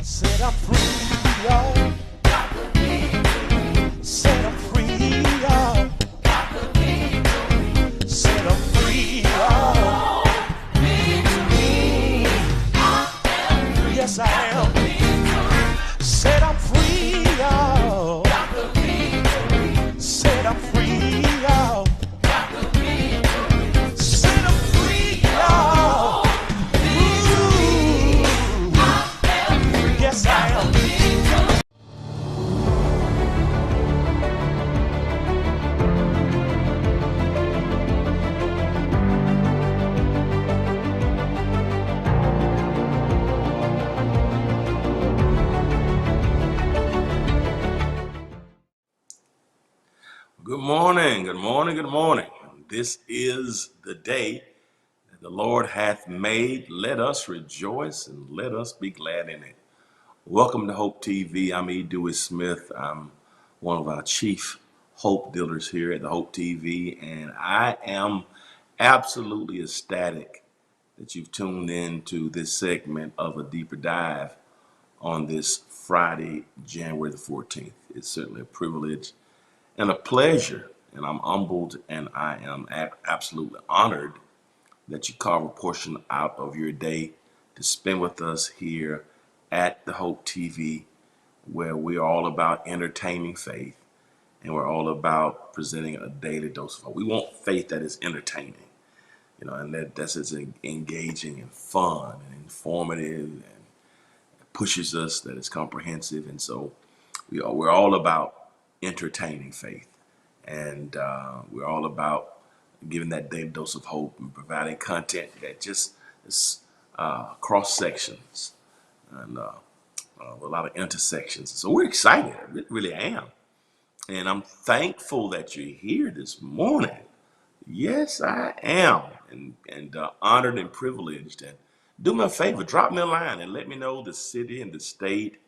Set up free, y'all. Set up free, y'all. Set up free, y'all. Yes, I am. Set up free, y'all. Set up free, y'all. Set up free, y'all. Ooh. Yes, I am. Good morning, good morning, good morning. This is the day that the Lord hath made. Let us rejoice and let us be glad in it. Welcome to Hope TV. I'm E. Dewey Smith. I'm one of our chief hope dealers here at the Hope TV, and I am absolutely ecstatic that you've tuned in to this segment of A Deeper Dive on this Friday, January the 14th. It's certainly a privilege and a pleasure, and I'm humbled and I am absolutely honored that you carve a portion out of your day to spend with us here at the Hope TV, where we're all about entertaining faith and we're all about presenting a daily dose of hope. We want faith that is entertaining, and that's as engaging and fun and informative and pushes us, that is comprehensive. And so we're all about entertaining faith. And we're all about giving that daily dose of hope and providing content that just is cross sections and a lot of intersections. So we're excited. I really am. And I'm thankful that you're here this morning. Yes, I am. And honored and privileged. And do me a favor, drop me a line and let me know the city and the state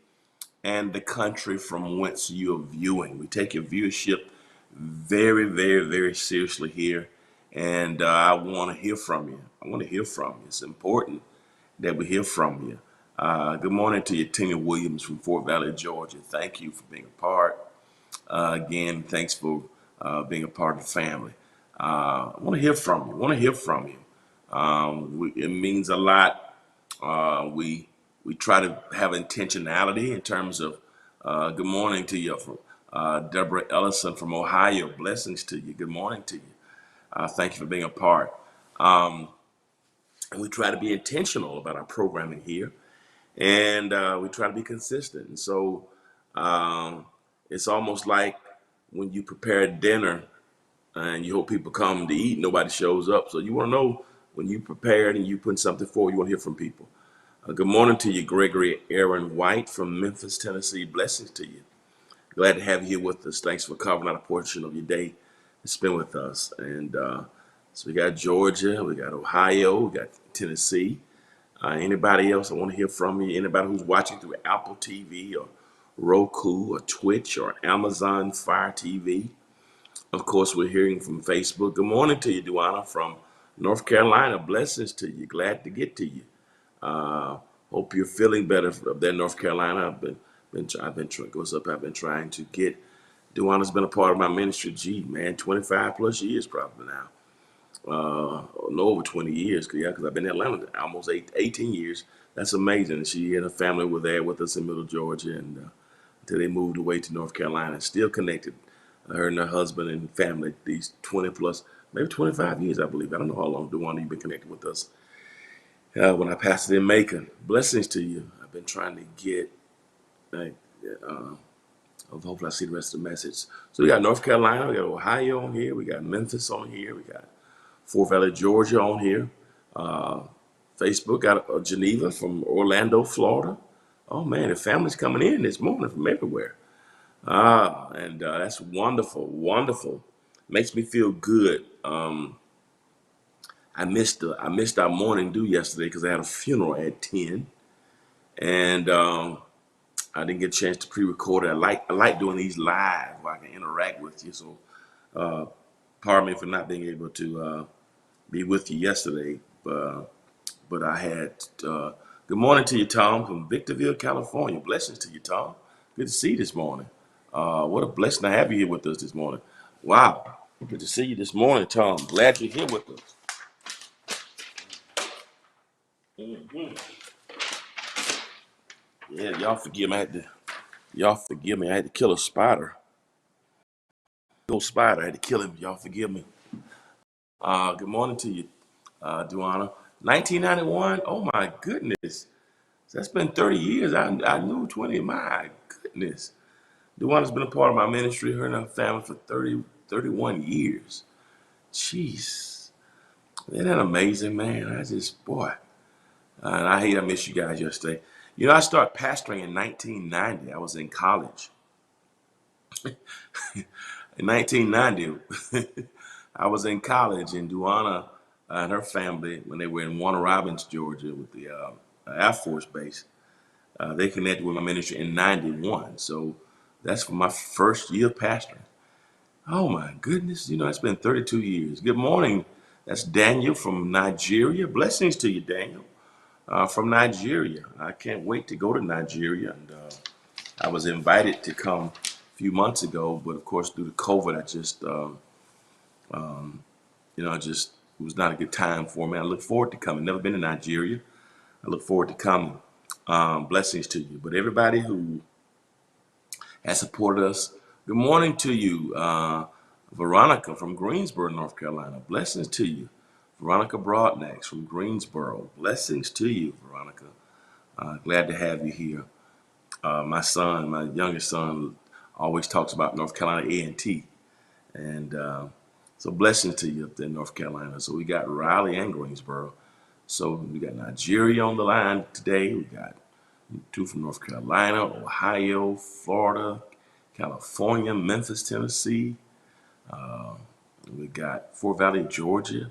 and the country from whence you're viewing. We take your viewership very, very, very seriously here. And I want to hear from you. I want to hear from you. It's important that we hear from you. Good morning to you, Tina Williams from Fort Valley, Georgia. Thank you for being a part. Again, thanks for being a part of the family. I want to hear from you. I want to hear from you. It means a lot. We try to have intentionality in terms of good morning to you from Deborah Ellison from Ohio. Blessings to you. Good morning to you. Thank you for being a part. And we try to be intentional about our programming here, and we try to be consistent. And so it's almost like when you prepare dinner and you hope people come to eat, nobody shows up. So you want to know when you prepared and you put something forward, you want to hear from people. Good morning to you, Gregory Aaron White from Memphis, Tennessee. Blessings to you. Glad to have you here with us. Thanks for carving out a portion of your day to spend with us. And so we got Georgia, we got Ohio, we got Tennessee. Anybody else? I want to hear from you. Anybody who's watching through Apple TV or Roku or Twitch or Amazon Fire TV. Of course, we're hearing from Facebook. Good morning to you, Duana from North Carolina, blessings to you. Glad to get to you. Uh, Hope you're feeling better up there in North Carolina. I've been trying to get. Duana's been a part of my ministry. Gee, man, 25 plus years probably now. No, over 20 years. Because I've been in Atlanta almost 18 years. That's amazing. And she and her family were there with us in Middle Georgia, and until they moved away to North Carolina, still connected. Her and her husband and family these 20 plus, maybe 25 years, I believe. I don't know how long Duana you've been connected with us. When I pastored in Macon, blessings to you. I've been trying to get. Uh, uh, Hopefully, I see the rest of the message. So we got North Carolina, we got Ohio on here, we got Memphis on here, we got Fort Valley, Georgia on here. Uh, Facebook got Geneva from Orlando, Florida. Oh man, the family's coming in this morning from everywhere. And that's wonderful, wonderful. Makes me feel good. I missed our morning due yesterday because I had a funeral at 10, and I didn't get a chance to pre-record it. I like doing these live where I can interact with you. So pardon me for not being able to be with you yesterday. But I had good morning to you, Tom, from Victorville, California. Blessings to you, Tom. Good to see you this morning. What a blessing to have you here with us this morning. Wow. Good to see you this morning, Tom. Glad you're here with us. Mhm. Yeah, y'all forgive me. I had to kill a spider. Little spider. I had to kill him. Y'all forgive me. Good morning to you, Duana. 1991. Oh my goodness. That's been 30 years. I knew 20. My goodness. Duana's been a part of my ministry, her and her family for 31 years. Jeez. Isn't that amazing, man? Boy. And I missed you guys yesterday. You know, I started pastoring in 1990. I was in college. In 1990, I was in college, and Duana and her family, when they were in Warner Robins, Georgia, with the Air Force Base, they connected with my ministry in 91. So that's for my first year of pastoring. Oh my goodness, you know, it's been 32 years. Good morning. That's Daniel from Nigeria. Blessings to you, Daniel, from Nigeria. I can't wait to go to Nigeria. And I was invited to come a few months ago, but of course, due to COVID, just it was not a good time for me. I look forward to coming. Never been to Nigeria. I look forward to coming. Blessings to you. But everybody who has supported us, good morning to you, Veronica from Greensboro, North Carolina. Blessings to you. Veronica Broadnax from Greensboro. Blessings to you, Veronica. Glad to have you here. My youngest son, always talks about North Carolina A&T. And so blessings to you up there in North Carolina. So we got Raleigh and Greensboro. So we got Nigeria on the line today. We got two from North Carolina, Ohio, Florida, California, Memphis, Tennessee. We got Fort Valley, Georgia.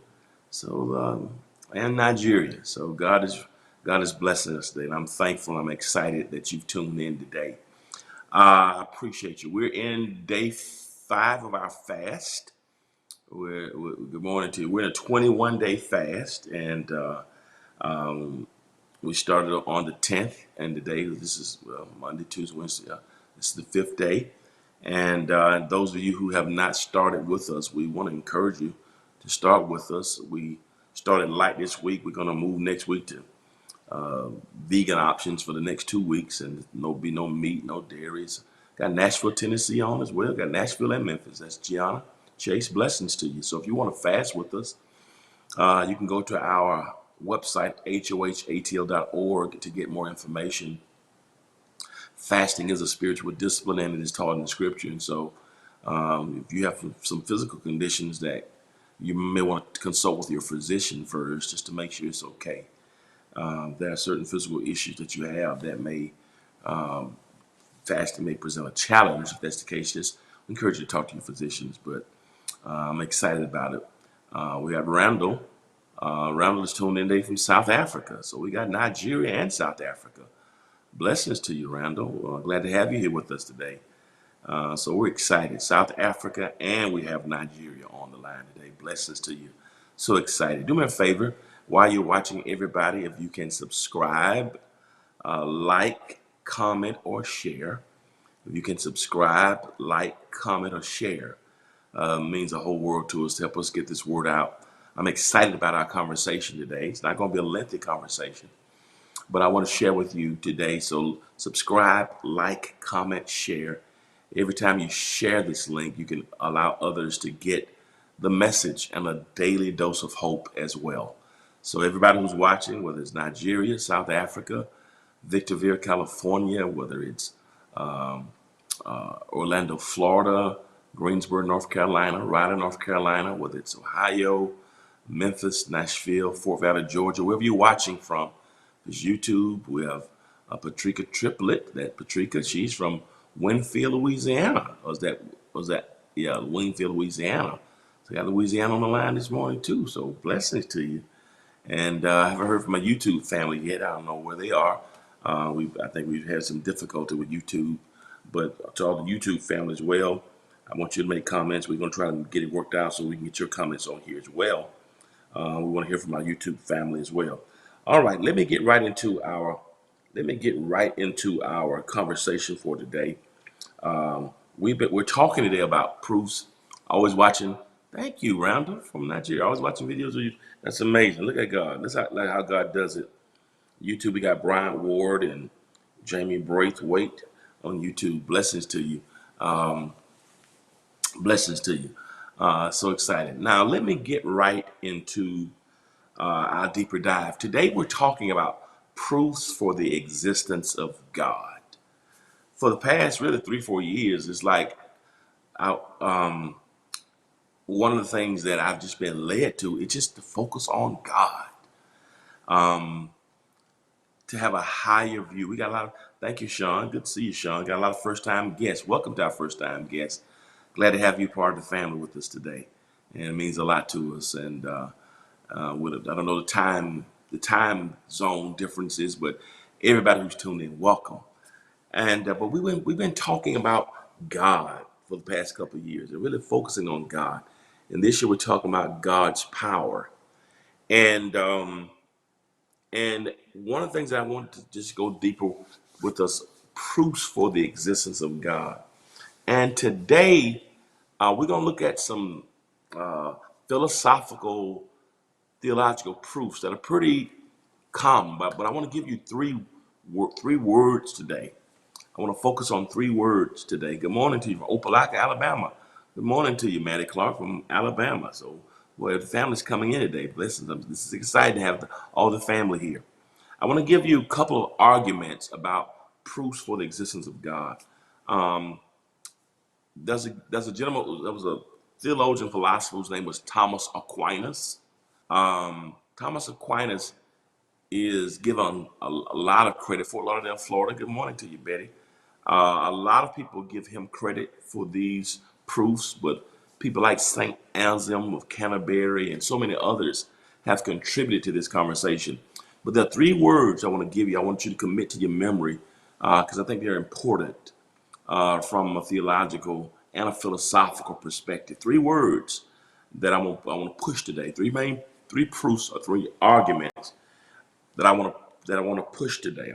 So and Nigeria. So God is blessing us today, and I'm thankful. I'm excited that you've tuned in today. I appreciate you. We're in day 5 of our fast. Good morning to you. We're in a 21-day fast, and we started on the 10th, and today this is Monday, Tuesday, Wednesday. This is the 5th day. And those of you who have not started with us, we want to encourage you to start with us. We started light this week. We're going to move next week to vegan options for the next 2 weeks, and be no meat, no dairies. Got Nashville, Tennessee on as well. Got Nashville and Memphis. That's Gianna Chase. Blessings to you. So if you want to fast with us, you can go to our website, hohatl.org, to get more information. Fasting is a spiritual discipline, and it is taught in the scripture. And so if you have some physical conditions that you may want to consult with your physician first, just to make sure it's okay. There are certain physical issues that you have that may fasting may present a challenge. If that's the case, just encourage you to talk to your physicians. But I'm excited about it. We have Randall. Randall is tuned in today from South Africa. So we got Nigeria and South Africa. Blessings to you, Randall. Glad to have you here with us today. So we're excited. South Africa, and we have Nigeria on the line today. Blessings to you. So excited. Do me a favor while you're watching, everybody, if you can subscribe, like, comment, or share. If you can subscribe, like, comment, or share, means the whole world to us to help us get this word out. I'm excited about our conversation today. It's not going to be a lengthy conversation, but I want to share with you today. So subscribe, like, comment, share. Every time you share this link, you can allow others to get the message and a daily dose of hope as well. So everybody who's watching, whether it's Nigeria, South Africa, Victorville, California, whether it's Orlando, Florida, Greensboro, North Carolina, Raleigh, North Carolina, whether it's Ohio, Memphis, Nashville, Fort Valley, Georgia, wherever you're watching from. There's YouTube. We have Patricia Triplett. That Patricia, she's from Winfield, Louisiana. Yeah, Winfield, Louisiana. So we got Louisiana on the line this morning too. So blessings to you. And I haven't heard from my YouTube family yet. I don't know where they are. I think we've had some difficulty with YouTube, but to all the YouTube family as well, I want you to make comments. We're going to try to get it worked out so we can get your comments on here as well. We want to hear from our YouTube family as well. All right, let me get right into our conversation for today. We're talking today about proofs. Always watching. Thank you, Rhonda from Nigeria. Always watching videos of you. That's amazing. Look at God. Like how God does it. YouTube, we got Bryant Ward and Jamie Braithwaite on YouTube. Blessings to you. Blessings to you. So excited. Now, let me get right into our deeper dive. Today, we're talking about proofs for the existence of God. For the past really 3-4 years, it's like one of the things that I've just been led to is just to focus on God, to have a higher view. We got a lot of, thank you, Sean. Good to see you, Sean. Got a lot of first-time guests. Welcome to our first-time guests. Glad to have you part of the family with us today. And it means a lot to us. And I don't know the time zone differences, but everybody who's tuned in, welcome. And but we've been talking about God for the past couple of years and really focusing on God. And this year we're talking about God's power. And one of the things that I wanted to just go deeper with us, proofs for the existence of God. And today we're going to look at some philosophical, theological proofs that are pretty common, but I want to give you three words today. I want to focus on 3 words today. Good morning to you from Opelika, Alabama. Good morning to you, Maddie Clark from Alabama. So, boy, the family's coming in today. Listen, this is exciting to have all the family here. I want to give you a couple of arguments about proofs for the existence of God. There's a gentleman, there was a theologian, philosopher whose name was Thomas Aquinas. Thomas Aquinas is given a lot of credit. Fort Lauderdale, Florida. Good morning to you, Betty. A lot of people give him credit for these proofs, but people like St. Anselm of Canterbury and so many others have contributed to this conversation. But there are 3 words I want to give you. I want you to commit to your memory because I think they're important from a theological and a philosophical perspective. 3 words that I want to push today. 3 proofs or 3 arguments that I want to push today.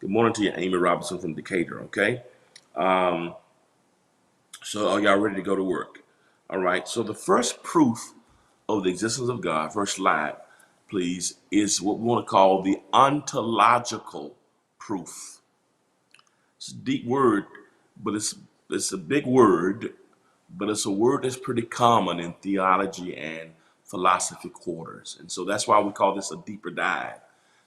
Good morning to you, Amy Robinson from Decatur. Okay, so are y'all ready to go to work? All right. So the first proof of the existence of God, first slide, please, is what we want to call the ontological proof. It's a deep word, but it's a big word, but it's a word that's pretty common in theology and philosophy quarters. And so that's why we call this a deeper dive,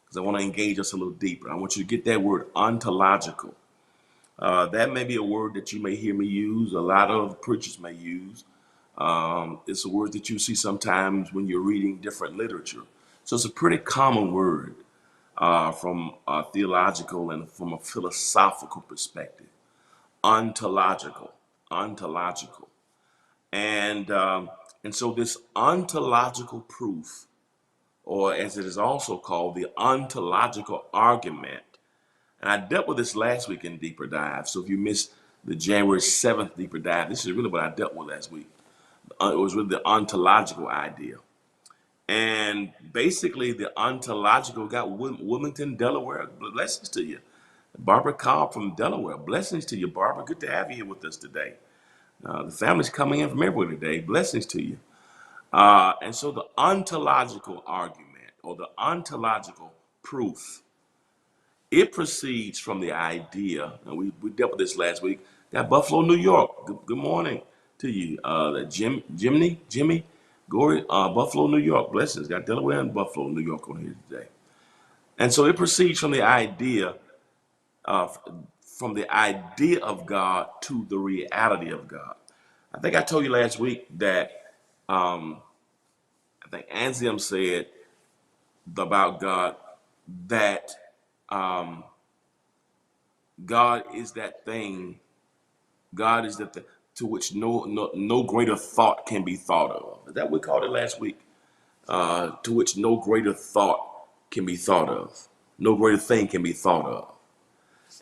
because I want to engage us a little deeper. I want you to get that word ontological. That may be a word that you may hear me use. A lot of preachers may use. It's a word that you see sometimes when you're reading different literature. So it's a pretty common word from a theological and from a philosophical perspective. Ontological. And so this ontological proof, or as it is also called, the ontological argument, and I dealt with this last week in Deeper Dive. So if you missed the January 7th Deeper Dive, this is really what I dealt with last week. It was really the ontological idea. And basically, the ontological got Wilmington, Delaware. Blessings to you. Barbara Cobb from Delaware. Blessings to you, Barbara. Good to have you here with us today. The family's coming in from everywhere today. Blessings to you. And so the ontological argument or the ontological proof, it proceeds from the idea, and we dealt with this last week. Got Buffalo, New York. Good morning to you. Jimmy, Gory, Buffalo, New York. Blessings. Got Delaware and Buffalo, New York on here today. And so it proceeds from the idea of God to the reality of God. I think I told you last week that I think Anselm said about God that God is that thing. God is that to which no greater thought can be thought of. Is that what we called it last week? To which no greater thought can be thought of. No greater thing can be thought of.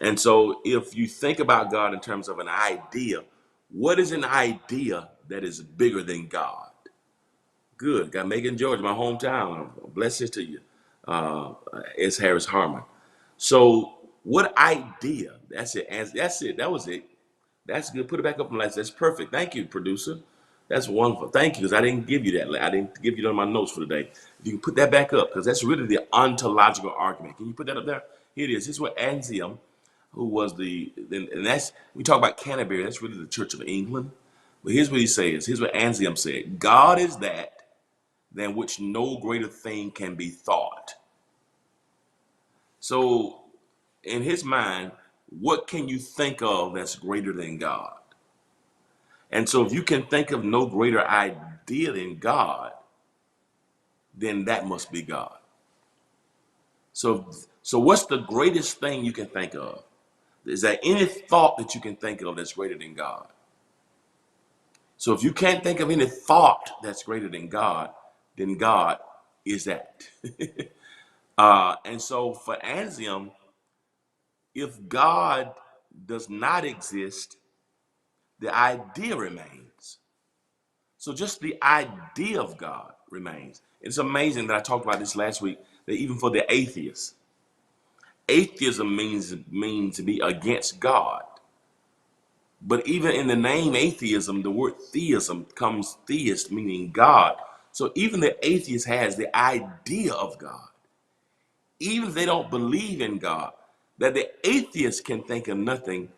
And so if you think about God in terms of an idea, what is an idea that is bigger than God? Good. Got Macon, Georgia, my hometown. Blessings to you. It's Harris Harmon. So what idea? That's it. That's it. That was it. That's good. Put it back up on the list. That's perfect. Thank you, producer. That's wonderful. Thank you, because I didn't give you that. I didn't give you that on my notes for today. If you can put that back up, because that's really the ontological argument. Can you put that up there? Here it is. This is what Anselm, who was and that's, we talk about Canterbury, that's really the Church of England. But here's what he says. Here's what Anselm said. God is that than which no greater thing can be thought. So in his mind, what can you think of that's greater than God? And so if you can think of no greater idea than God, then that must be God. So what's the greatest thing you can think of? Is there any thought that you can think of that's greater than God? So if you can't think of any thought that's greater than God, then God is that. And so for Anselm, if God does not exist, the idea remains. So just the idea of God remains. It's amazing that I talked about this last week, that even for the atheists, atheism means to be against God. But even in the name atheism, the word theism comes theist, meaning God. So even the atheist has the idea of God. Even if they don't believe in God, that the atheist can think of nothing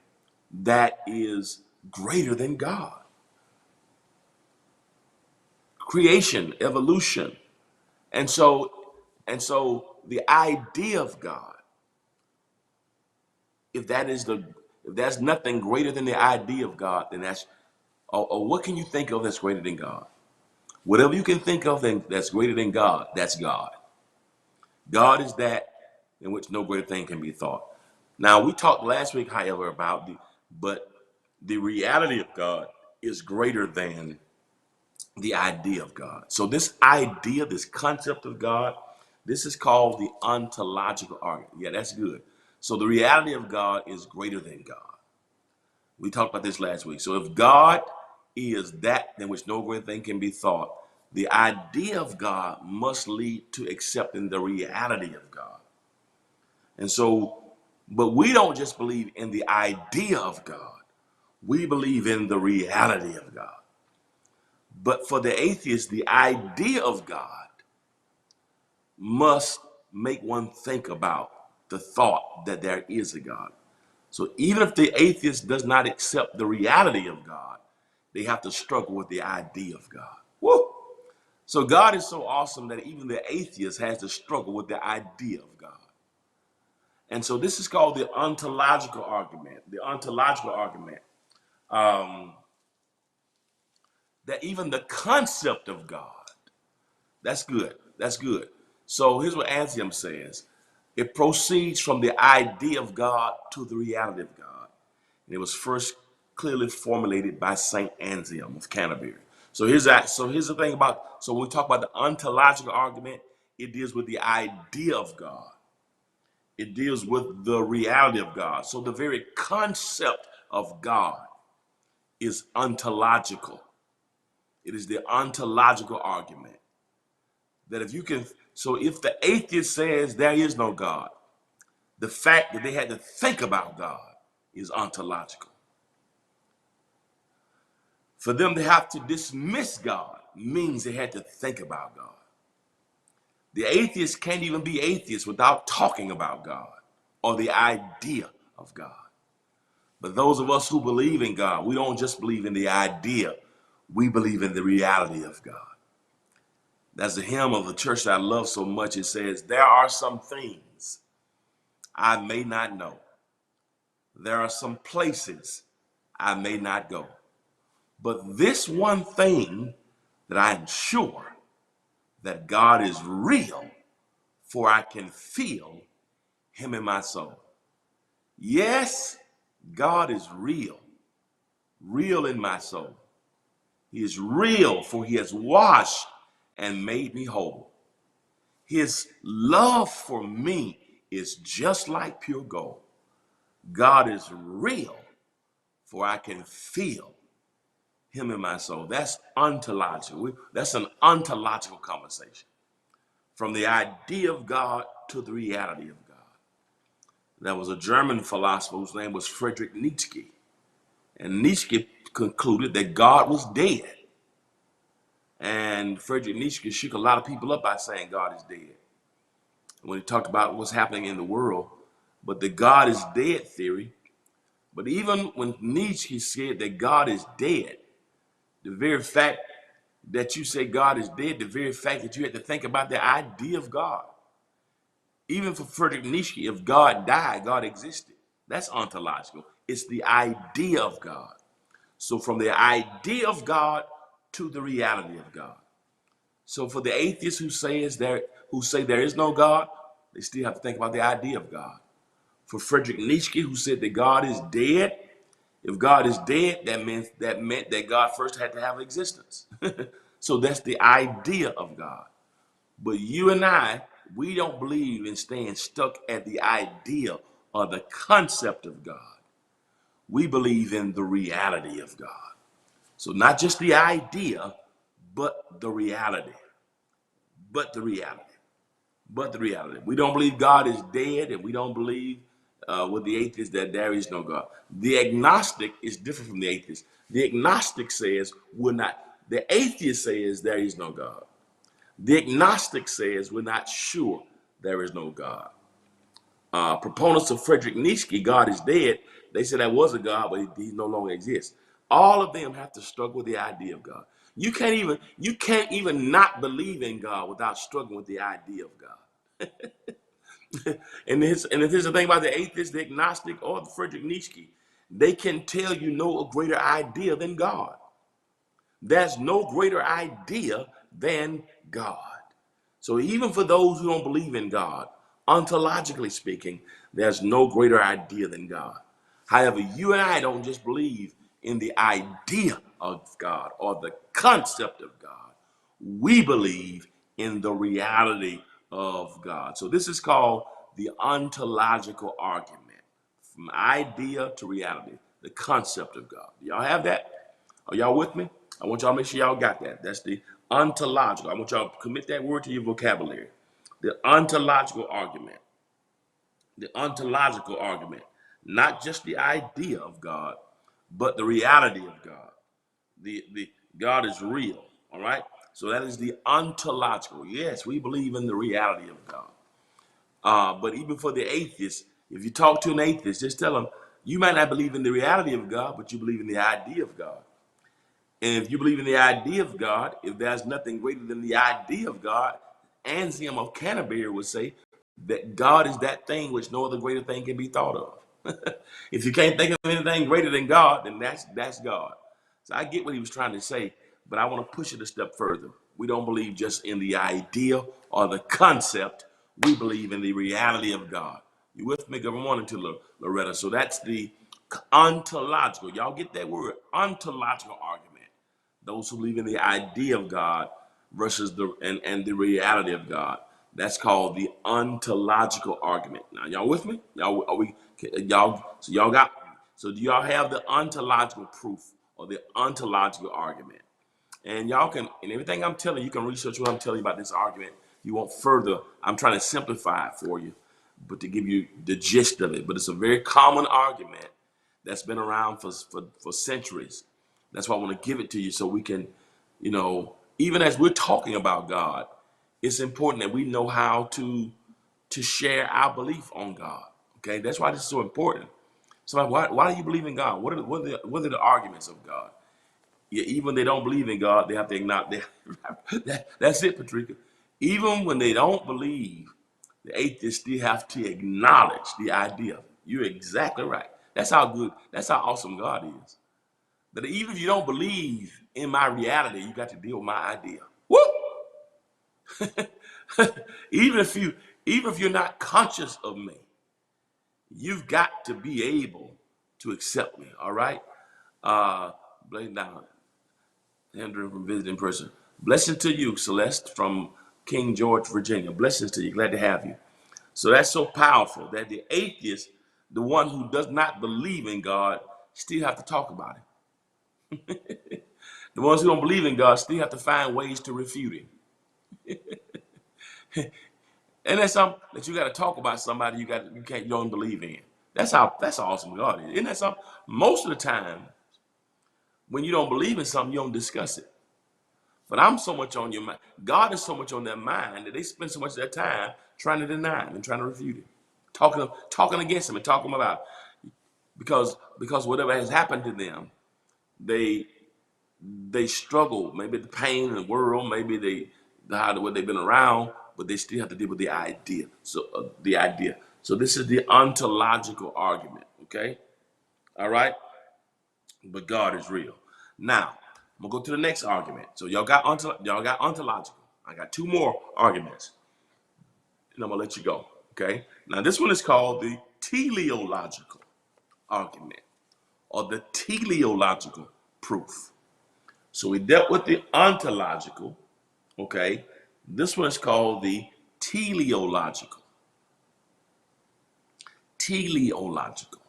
that is greater than God. Creation, evolution. And so the idea of God, if that's nothing greater than the idea of God, then or what can you think of that's greater than God? Whatever you can think of that's greater than God, that's God. God is that in which no greater thing can be thought. Now, we talked last week, however, about the reality of God is greater than the idea of God. So this idea, this concept of God, this is called the ontological argument. Yeah, that's good. So the reality of God is greater than God. We talked about this last week. So if God is that than which no greater thing can be thought, the idea of God must lead to accepting the reality of God. And so, but we don't just believe in the idea of God. We believe in the reality of God. But for the atheist, the idea of God must make one think about the thought that there is a God. So even if the atheist does not accept the reality of God, they have to struggle with the idea of God. Woo! So God is so awesome that even the atheist has to struggle with the idea of God. And so this is called the ontological argument. The ontological argument. That even the concept of God, that's good. That's good. So here's what Anselm says. It proceeds from the idea of God to the reality of God. And it was first clearly formulated by Saint Anselm of Canterbury. So here's the thing about, so when we talk about the ontological argument, it deals with the idea of God. It deals with the reality of God. So the very concept of God is ontological. It is the ontological argument. That if you can, so if the atheist says there is no God, the fact that they had to think about God is ontological. For them to have to dismiss God means they had to think about God. The atheist can't even be atheist without talking about God or the idea of God. But those of us who believe in God, we don't just believe in the idea, we believe in the reality of God. That's the hymn of the church that I love so much. It says, there are some things I may not know. There are some places I may not go. But this one thing that I am sure, that God is real, for I can feel him in my soul. Yes, God is real, real in my soul. He is real, for he has washed and made me whole. His love for me is just like pure gold. God is real, for I can feel him in my soul. That's ontological. That's an ontological conversation. From the idea of God to the reality of God. There was a German philosopher whose name was Friedrich Nietzsche. And Nietzsche concluded that God was dead. And Friedrich Nietzsche shook a lot of people up by saying God is dead, when he talked about what's happening in the world. But the God is dead theory, but even when Nietzsche said that God is dead, the very fact that you say God is dead, the very fact that you had to think about the idea of God. Even for Friedrich Nietzsche, if God died, God existed. That's ontological. It's the idea of God. So from the idea of God to the reality of God. So for the atheists who say there is no God, they still have to think about the idea of God. For Friedrich Nietzsche, who said that God is dead, if God is dead, that meant that God first had to have existence. So that's the idea of God. But you and I, we don't believe in staying stuck at the idea or the concept of God. We believe in the reality of God. So not just the idea, but the reality. But the reality. But the reality. We don't believe God is dead, and we don't believe with the atheist that there is no God. The agnostic is different from the atheist. The agnostic says we're not. The atheist says there is no God. The agnostic says we're not sure there is no God. Proponents of Friedrich Nietzsche, God is dead, they say there was a God, but he no longer exists. All of them have to struggle with the idea of God. You can't even not believe in God without struggling with the idea of God. And if there's a thing about the atheist, the agnostic, or the Friedrich Nietzsche, they can tell you no greater idea than God. There's no greater idea than God. So even for those who don't believe in God, ontologically speaking, there's no greater idea than God. However, you and I don't just believe in the idea of God or the concept of God. We believe in the reality of God. So this is called the ontological argument, from idea to reality, the concept of God. Do y'all have that? Are y'all with me? I want y'all to make sure y'all got that. That's the ontological. I want y'all to commit that word to your vocabulary. The ontological argument. The ontological argument. Not just the idea of God, but the reality of God. The God is real. All right? So that is the ontological. Yes, we believe in the reality of God. But even for the atheist, if you talk to an atheist, just tell them, you might not believe in the reality of God, but you believe in the idea of God. And if you believe in the idea of God, if there's nothing greater than the idea of God, Anselm of Canterbury would say that God is that thing which no other greater thing can be thought of. If you can't think of anything greater than God, then that's God. So I get what he was trying to say, but I want to push it a step further. We don't believe just in the idea or the concept. We believe in the reality of God. You with me? Good morning to Loretta. So that's the ontological. Y'all get that word? Ontological argument. Those who believe in the idea of God versus the reality of God. That's called the ontological argument. Now, y'all with me? So do y'all have the ontological proof or the ontological argument? And y'all can, and everything I'm telling you, you can research what I'm telling you about this argument. You want further, I'm trying to simplify it for you, but to give you the gist of it. But it's a very common argument that's been around for centuries. That's why I want to give it to you so we can, even as we're talking about God, it's important that we know how to share our belief on God. Okay, that's why this is so important. So why do you believe in God? What are the arguments of God? Yeah, even they don't believe in God, they have to acknowledge that's it, Patricia. Even when they don't believe, the atheists still have to acknowledge the idea. You're exactly right. That's how awesome God is. That even if you don't believe in my reality, you got to deal with my idea. Woo! even if you even if you're not conscious of me, you've got to be able to accept me. All right. Blame down. Andrew from Visiting Person. Blessings to you, Celeste from King George, Virginia. Blessings to you. Glad to have you. So that's so powerful that the atheist, the one who does not believe in God, still have to talk about it. The ones who don't believe in God still have to find ways to refute him. And that's something that you got to talk about somebody you don't believe in. That's how awesome God is. Isn't that something? Most of the time, when you don't believe in something, you don't discuss it. But I'm so much on your mind. God is so much on their mind that they spend so much of their time trying to deny him and trying to refute him, talking against him and talking about because whatever has happened to them, they struggle. Maybe the pain in the world, maybe what they've been around, but they still have to deal with the idea. So this is the ontological argument. Okay, all right. But God is real. Now I'm gonna go to the next argument. So y'all got ontological. I got two more arguments, and I'm gonna let you go. Okay. Now this one is called the teleological argument or the teleological proof. So we dealt with the ontological. Okay. This one is called the teleological. Teleological.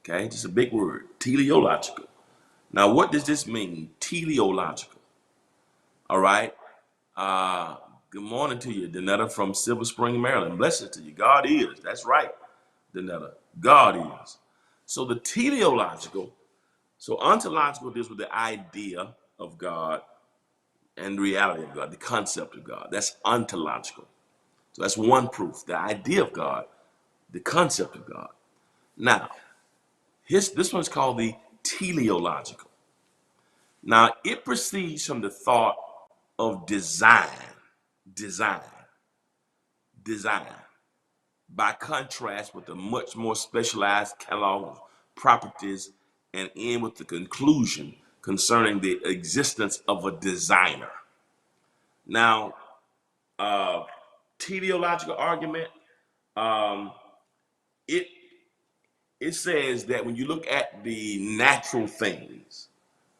Okay. Just a big word. Teleological. Now, what does this mean? Teleological. All right. Good morning to you, Danetta from Silver Spring, Maryland. Blessings to you. God is. That's right, Danetta. God is. So the teleological, so ontological deals with the idea of God and the reality of God, the concept of God. That's ontological. So that's one proof, the idea of God, the concept of God. Now, this one's called the teleological. Now, it proceeds from the thought of design, design. By contrast with a much more specialized catalog of properties and end with the conclusion concerning the existence of a designer. Now, teleological argument, it it says that when you look at the natural things,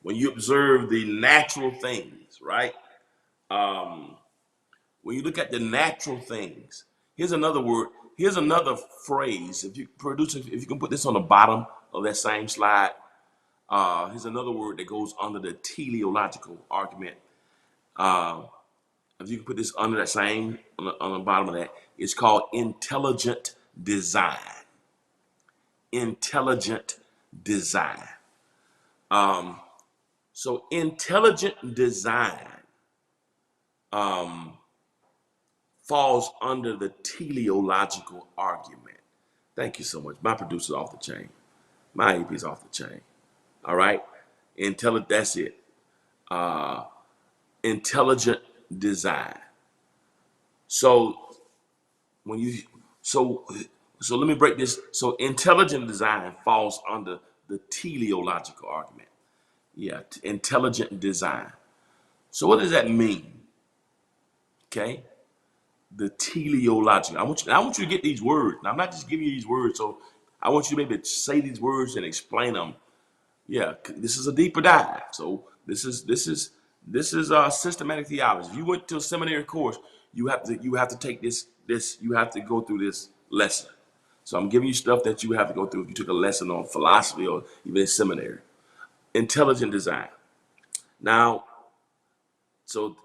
when you observe the natural things, right? When you look at the natural things, here's another word, here's another phrase. If you can put this on the bottom of that same slide, here's another word that goes under the teleological argument. If you can put this under that same, on the bottom of that, it's called intelligent design. Intelligent design. So intelligent design falls under the teleological argument. Thank you so much. My producer's off the chain. My AP's off the chain. All right. That's it. Intelligent design. So when you so let me break this. So intelligent design falls under the teleological argument. Yeah, intelligent design. So what does that mean? Okay, the teleological. I want you to get these words. Now, I'm not just giving you these words. So I want you to maybe say these words and explain them. Yeah, this is a deeper dive. So this is systematic theology. If you went to a seminary course, you have to take this. You have to go through this lesson. So I'm giving you stuff that you have to go through if you took a lesson on philosophy or even in seminary. Intelligent design. Now, So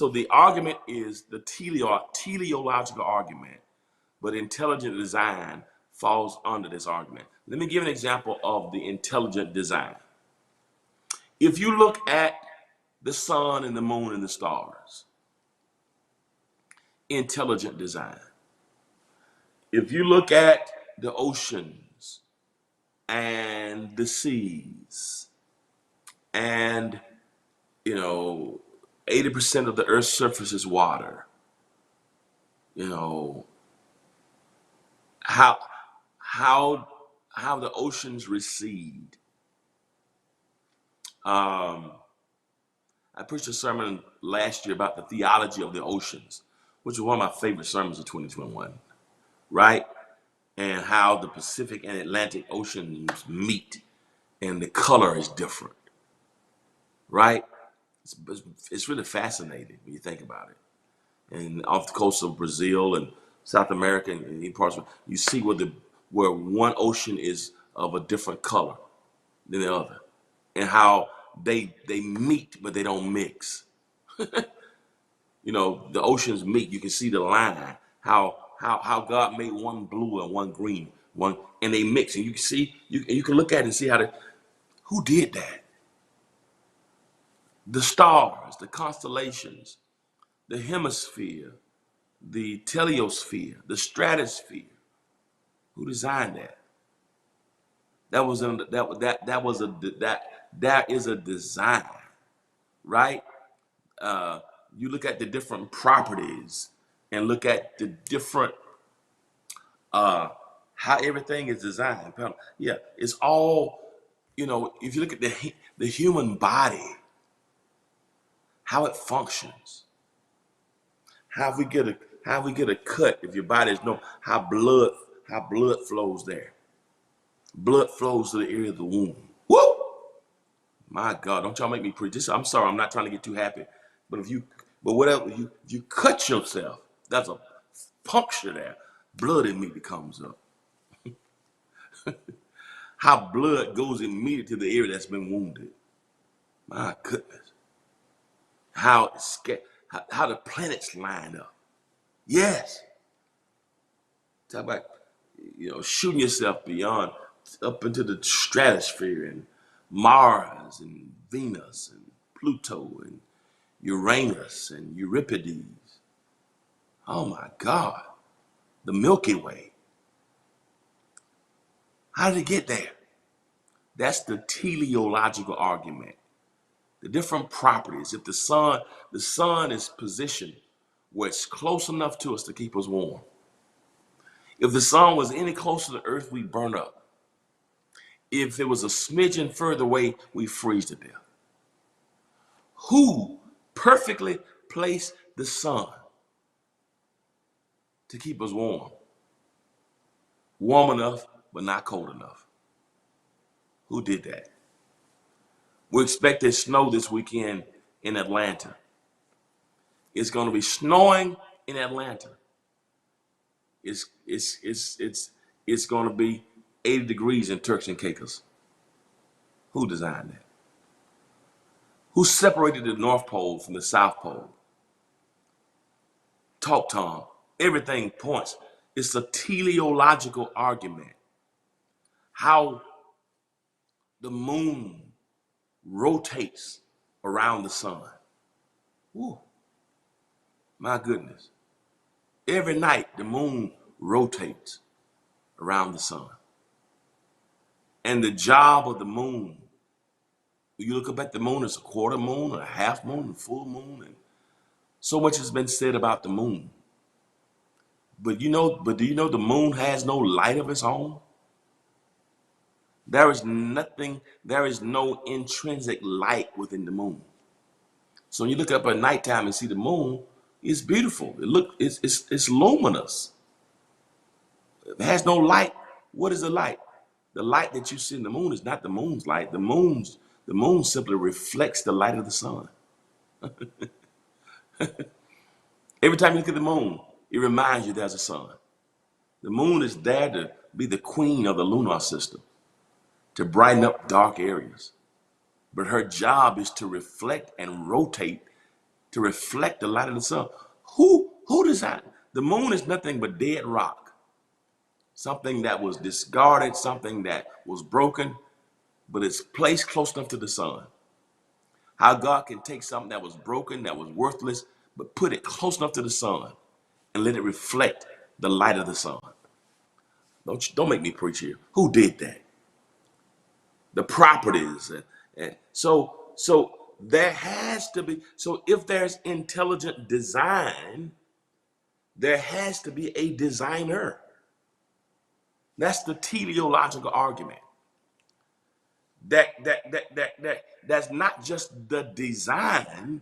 the argument is the teleological argument, but intelligent design falls under this argument. Let me give an example of the intelligent design. If you look at the sun and the moon and the stars, intelligent design. If you look at the oceans and the seas and 80% of the earth's surface is water, how how the oceans recede. I preached a sermon last year about the theology of the oceans, which was one of my favorite sermons of 2021, right? And how the Pacific and Atlantic Oceans meet and the color is different, right? It's really fascinating when you think about it. And off the coast of Brazil and South America and in parts of you see where one ocean is of a different color than the other, and how they meet but they don't mix. The oceans meet. You can see the line. How God made one blue and one green, and they mix, and you can see you can look at it and see who did that. The stars, the constellations, the hemisphere, the teleosphere, the stratosphere. Who designed that? That is a design, right? You look at the different properties and look at the different how everything is designed. Yeah, it's all if you look at the human body, how it functions, how we get a cut if your body is how blood flows there. Blood flows to the area of the womb. Woo! My God, don't y'all make me preach this. I'm sorry, I'm not trying to get too happy. But whatever, if you cut yourself, that's a puncture there. Blood immediately comes up. How blood goes immediately to the area that's been wounded. My goodness. How the planets line up. Yes. Talk about shooting yourself beyond up into the stratosphere and Mars and Venus and Pluto and Uranus and Euripides. Oh my God. The Milky Way. How did it get there? That's the teleological argument. The different properties. If the sun is positioned where it's close enough to us to keep us warm. If the sun was any closer to Earth, we'd burn up. If it was a smidgen further away, we freeze to death. Who perfectly placed the sun to keep us warm? Warm enough, but not cold enough. Who did that? We expect snow this weekend in Atlanta. It's going to be snowing in Atlanta. It's going to be 80 degrees in Turks and Caicos. Who designed that? Who separated the North Pole from the South Pole? Talk, Tom. Everything points. It's a teleological argument. How the moon rotates around the sun. Woo. My goodness. Every night the moon rotates around the sun. And the job of the moon, you look up at the moon, it's a quarter moon, a half moon, a full moon, and so much has been said about the moon. But do you know the moon has no light of its own? There is no intrinsic light within the moon. So when you look up at nighttime and see the moon, it's beautiful. It's luminous. If it has no light, what is the light? The light that you see in the moon is not the moon's light. The moon simply reflects the light of the sun. Every time you look at the moon, it reminds you there's a sun. The moon is there to be the queen of the lunar system, to brighten up dark areas. but her job is to reflect and rotate to reflect the light of the sun. Who designed? The moon is nothing but dead rock, something that was discarded, something that was broken, but it's placed close enough to the sun. How God can take something that was broken, that was worthless, but put it close enough to the sun and let it reflect the light of the sun. Don't make me preach here. Who did that? The properties. And so there has to be, so if there's intelligent design, there has to be a designer. That's the teleological argument. That's not just the design,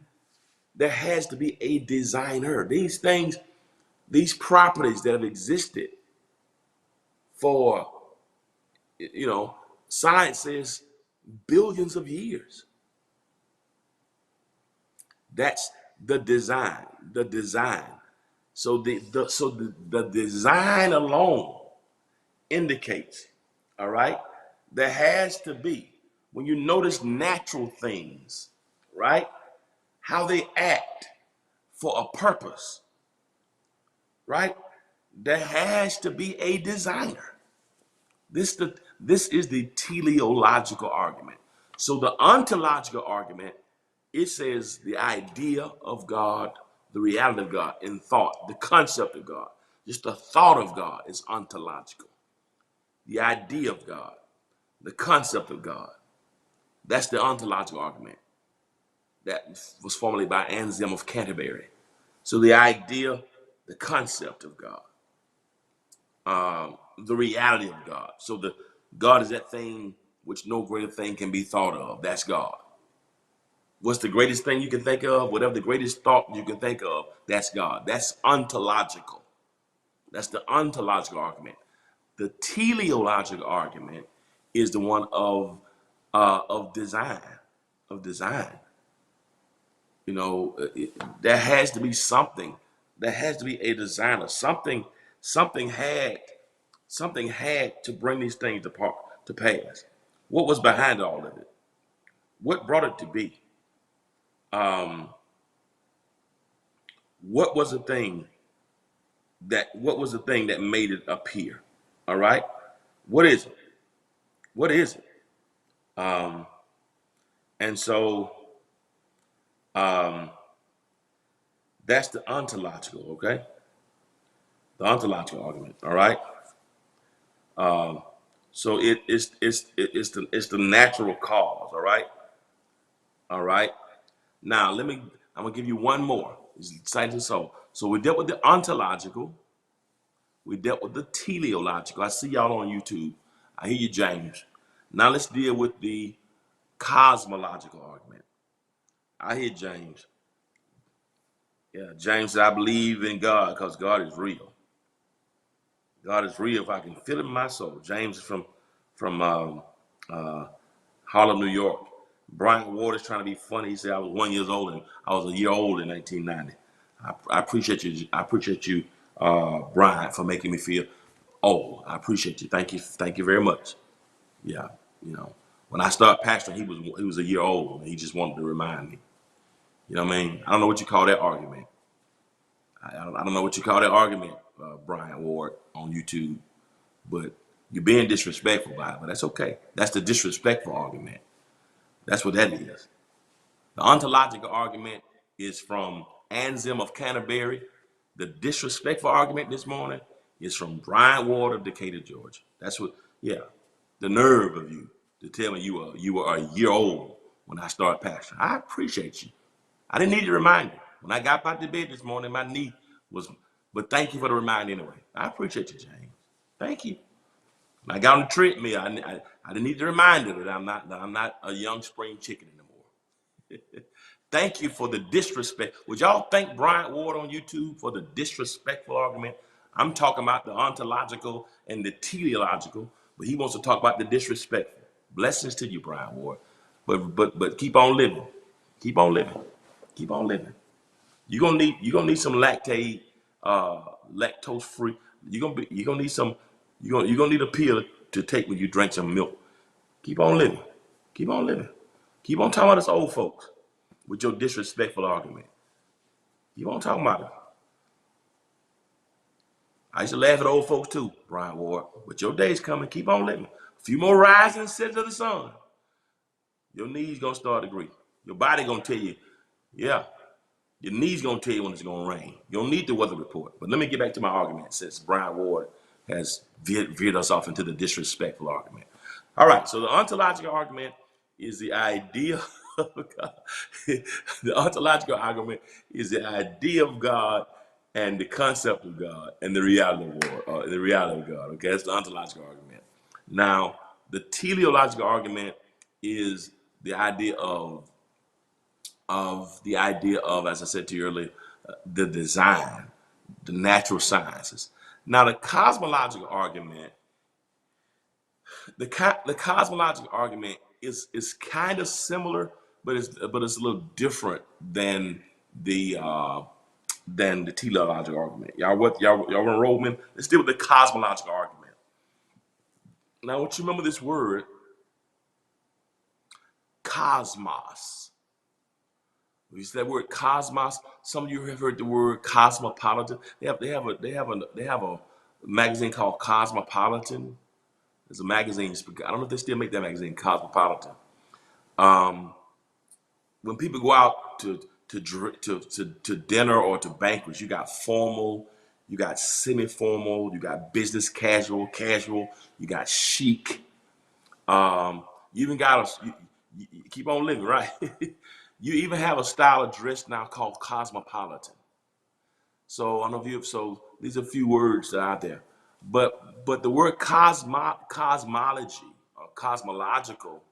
there has to be a designer. These things, these properties that have existed for, science says billions of years. That's the design, the design. So the design alone indicates, all right, there has to be, when you notice natural things, right, how they act for a purpose, right, there has to be a designer. This is the teleological argument. So the ontological argument, it says the idea of God, the reality of God in thought, the concept of God, just the thought of God is ontological. The idea of God, the concept of God, that's the ontological argument that was formulated by Anselm of Canterbury. So the idea, the concept of God, the reality of God. So the God is that thing which no greater thing can be thought of. That's God. What's the greatest thing you can think of? Whatever the greatest thought you can think of, that's God. That's ontological. That's the ontological argument. The teleological argument is the one of design, of design. There has to be something. There has to be a designer. Something had to bring these things to pass. What was behind all of it? What brought it to be? What was the thing that made it appear? All right. What is it? What is it? And so that's the ontological, okay? The ontological argument. All right. So it's the natural cause. All right. All right. Now I'm gonna give you one more. It's exciting. So we dealt with the ontological. We dealt with the teleological. I see y'all on YouTube. I hear you, James. Now let's deal with the cosmological argument. I hear James. Yeah, James said, I believe in God because God is real. God is real if I can feel it in my soul. James is from Harlem, New York. Bryant Waters trying to be funny. He said I was 1 year old and I was a year old in 1990. I appreciate you. I appreciate you, Bryant, for making me feel old. I appreciate you. Thank you. Thank you very much. Yeah, when I started pastoring, he was a year old and he just wanted to remind me. You know what I mean? I don't know what you call that argument. I don't know what you call that argument, Brian Ward on YouTube, but you're being disrespectful by it, but that's okay. That's the disrespectful argument. That's what that is. The ontological argument is from Anselm of Canterbury. The disrespectful argument this morning is from Brian Ward of Decatur, Georgia. That's what, yeah, the nerve of you to tell me you were a year old when I started pastoring. I appreciate you. I didn't need to remind you. When I got out of bed this morning, my knee was, but thank you for the reminder anyway. I appreciate you, James. Thank you. When I got on the treadmill, I didn't need the reminder that I'm not a young spring chicken anymore. Thank you for the disrespect. Would y'all thank Bryant Ward on YouTube for the disrespectful argument? I'm talking about the ontological and the teleological, but he wants to talk about the disrespectful. Blessings to you, Bryant Ward. But keep on living. Keep on living. Keep on living. You're gonna need some lactose free. You're gonna need a pill to take when you drink some milk. Keep on living. Keep on living. Keep on talking about us old folks with your disrespectful argument. Keep on talking about it. I used to laugh at old folks too, Brian Ward. But your day's coming. Keep on living. A few more rising sets of the sun. Your knees gonna start to agree. Your body gonna tell you, yeah. Your knees gonna tell you when it's gonna rain. You don't need the weather report. But let me get back to my argument since Brian Ward has veered us off into the disrespectful argument. All right, so the ontological argument is the idea of God. The ontological argument is the idea of God and the concept of God and the reality of God. Okay, that's the ontological argument. Now, the teleological argument is the idea of, as I said to you earlier, the design, the natural sciences. Now, the cosmological argument, the cosmological argument is kind of similar, but it's a little different the than the teleological argument. Y'all enroll me? Let's deal with the cosmological argument. Now, I want you to remember this word, cosmos. You see that word cosmos. Some of you have heard the word cosmopolitan. They have a magazine called Cosmopolitan. There's a magazine. I don't know if they still make that magazine, Cosmopolitan. When people go out to dinner or to banquets, you got formal, you got semi-formal, you got business casual, you got chic. You even got you keep on living, right? You even have a style of dress now called cosmopolitan. So I don't know if you. So these are a few words that are out there, but the word cosmology or cosmological,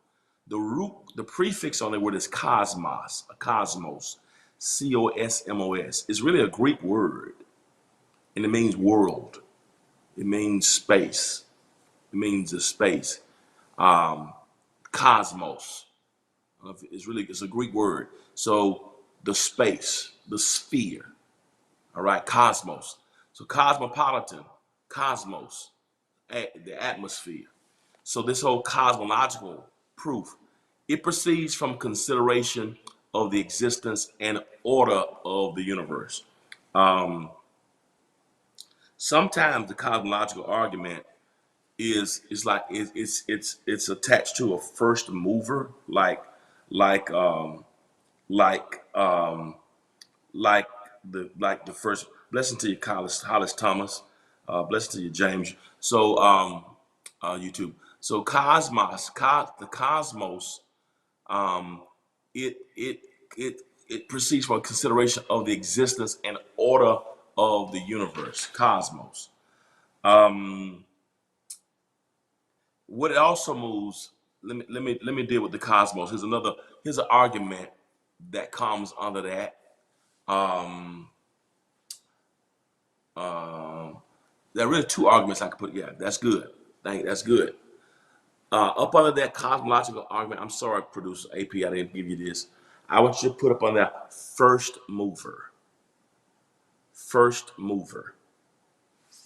the prefix on the word is cosmos, cosmos, cosmos. It's really a Greek word, and it means world. It means space. It means the space. Cosmos. It's a Greek word. So the space, the sphere. All right, cosmos. So cosmopolitan, cosmos, the atmosphere. So this whole cosmological proof, it proceeds from consideration of the existence and order of the universe. Sometimes the cosmological argument is like it's attached to a first mover, like um, like um, like the first. Blessing to you, Hollis Thomas. Blessing to you, James. So YouTube. So the cosmos, um, it it it proceeds from a consideration of the existence and order of the universe. Cosmos. Um, what it also moves. Let me deal with the cosmos. Here's an argument that comes under that. Um, there are really two arguments I could put. Yeah, that's good. That's good. Up under that cosmological argument, I'm sorry, producer AP, I didn't give you this. I want you to put up on that first mover. First mover.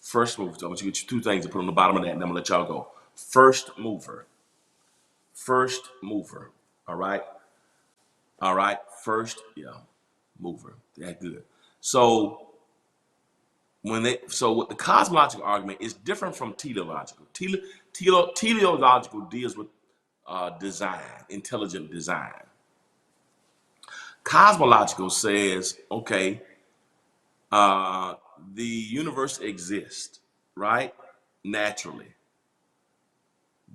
First mover. So I want you to get you two things to put on the bottom of that, and I'm gonna let y'all go. First mover. First mover. All right. All right. First, yeah, mover. That good. So with the cosmological argument is different from teleological. Teleological deals with design, intelligent design. Cosmological says, okay, the universe exists, right? Naturally.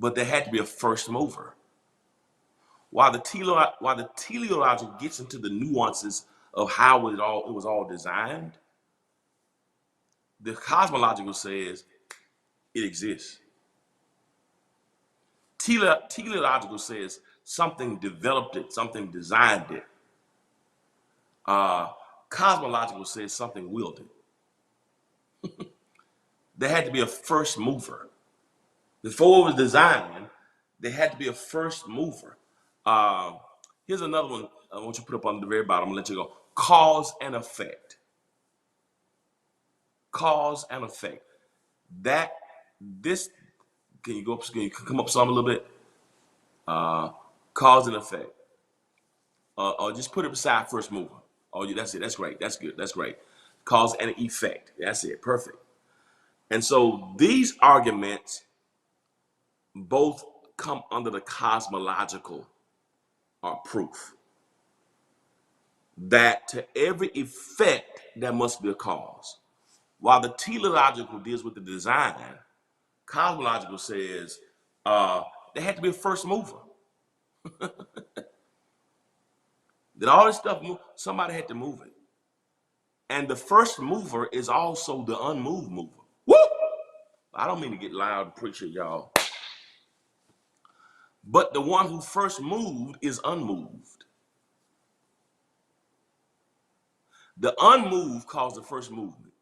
But there had to be a first mover. While the teleological gets into the nuances of how it was all designed, the cosmological says it exists. Teleological says something developed it, something designed it. Cosmological says something willed it. There had to be a first mover. Before it was designed, there had to be a first mover. Here's another one I want you to put up on the very bottom and let you go. Cause and effect. Cause and effect. That this can you come up some a little bit? Cause and effect. or just put it beside first mover. Oh, yeah, that's it. That's great. That's good. That's great. Cause and effect. That's it. Perfect. And so these arguments both come under the cosmological proof that to every effect there must be a cause. While the teleological deals with the design, cosmological says there had to be a first mover. That all this stuff, somebody had to move it. And the first mover is also the unmoved mover. Woo! I don't mean to get loud and preach it, y'all. But the one who first moved is unmoved. The unmoved caused the first movement.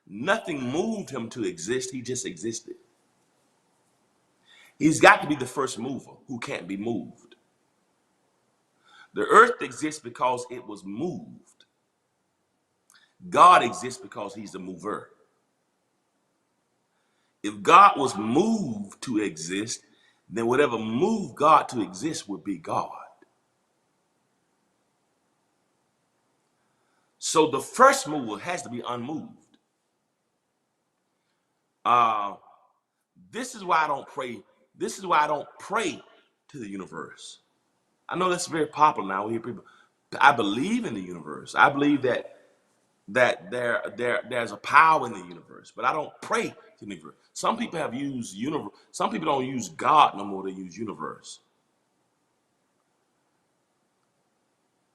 Nothing moved him to exist. He just existed. He's got to be the first mover who can't be moved. The earth exists because it was moved. God exists because he's the mover. If God was moved to exist, then whatever moved God to exist would be God. So the first mover has to be unmoved. This is why I don't pray. This is why I don't pray to the universe. I know that's very popular now. We hear people. I believe in the universe. I believe that there's a power in the universe, but I don't pray to the universe. Some people have used universe. Some people don't use God no more. They use universe.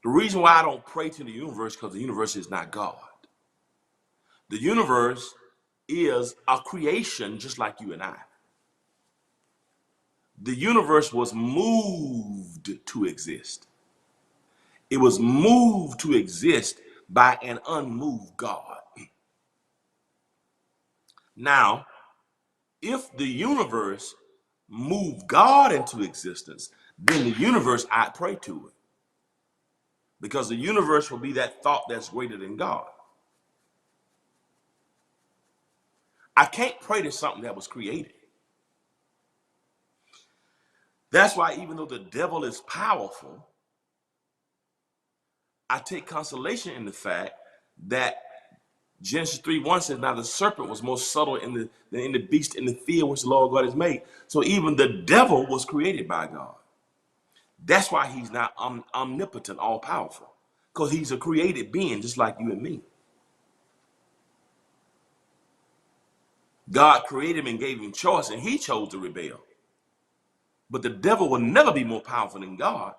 The reason why I don't pray to the universe because the universe is not God. The universe is a creation just like you and I. The universe was moved to exist. It was moved to exist by an unmoved God. Now, if the universe moved God into existence, then the universe, I pray to it. Because the universe will be that thought that's greater than God. I can't pray to something that was created. That's why even though the devil is powerful, I take consolation in the fact that Genesis 3:1 says, now the serpent was more subtle than in the beast in the field which the Lord God has made. So even the devil was created by God. That's why he's not omnipotent, all powerful, because he's a created being just like you and me. God created him and gave him choice, and he chose to rebel. But the devil will never be more powerful than God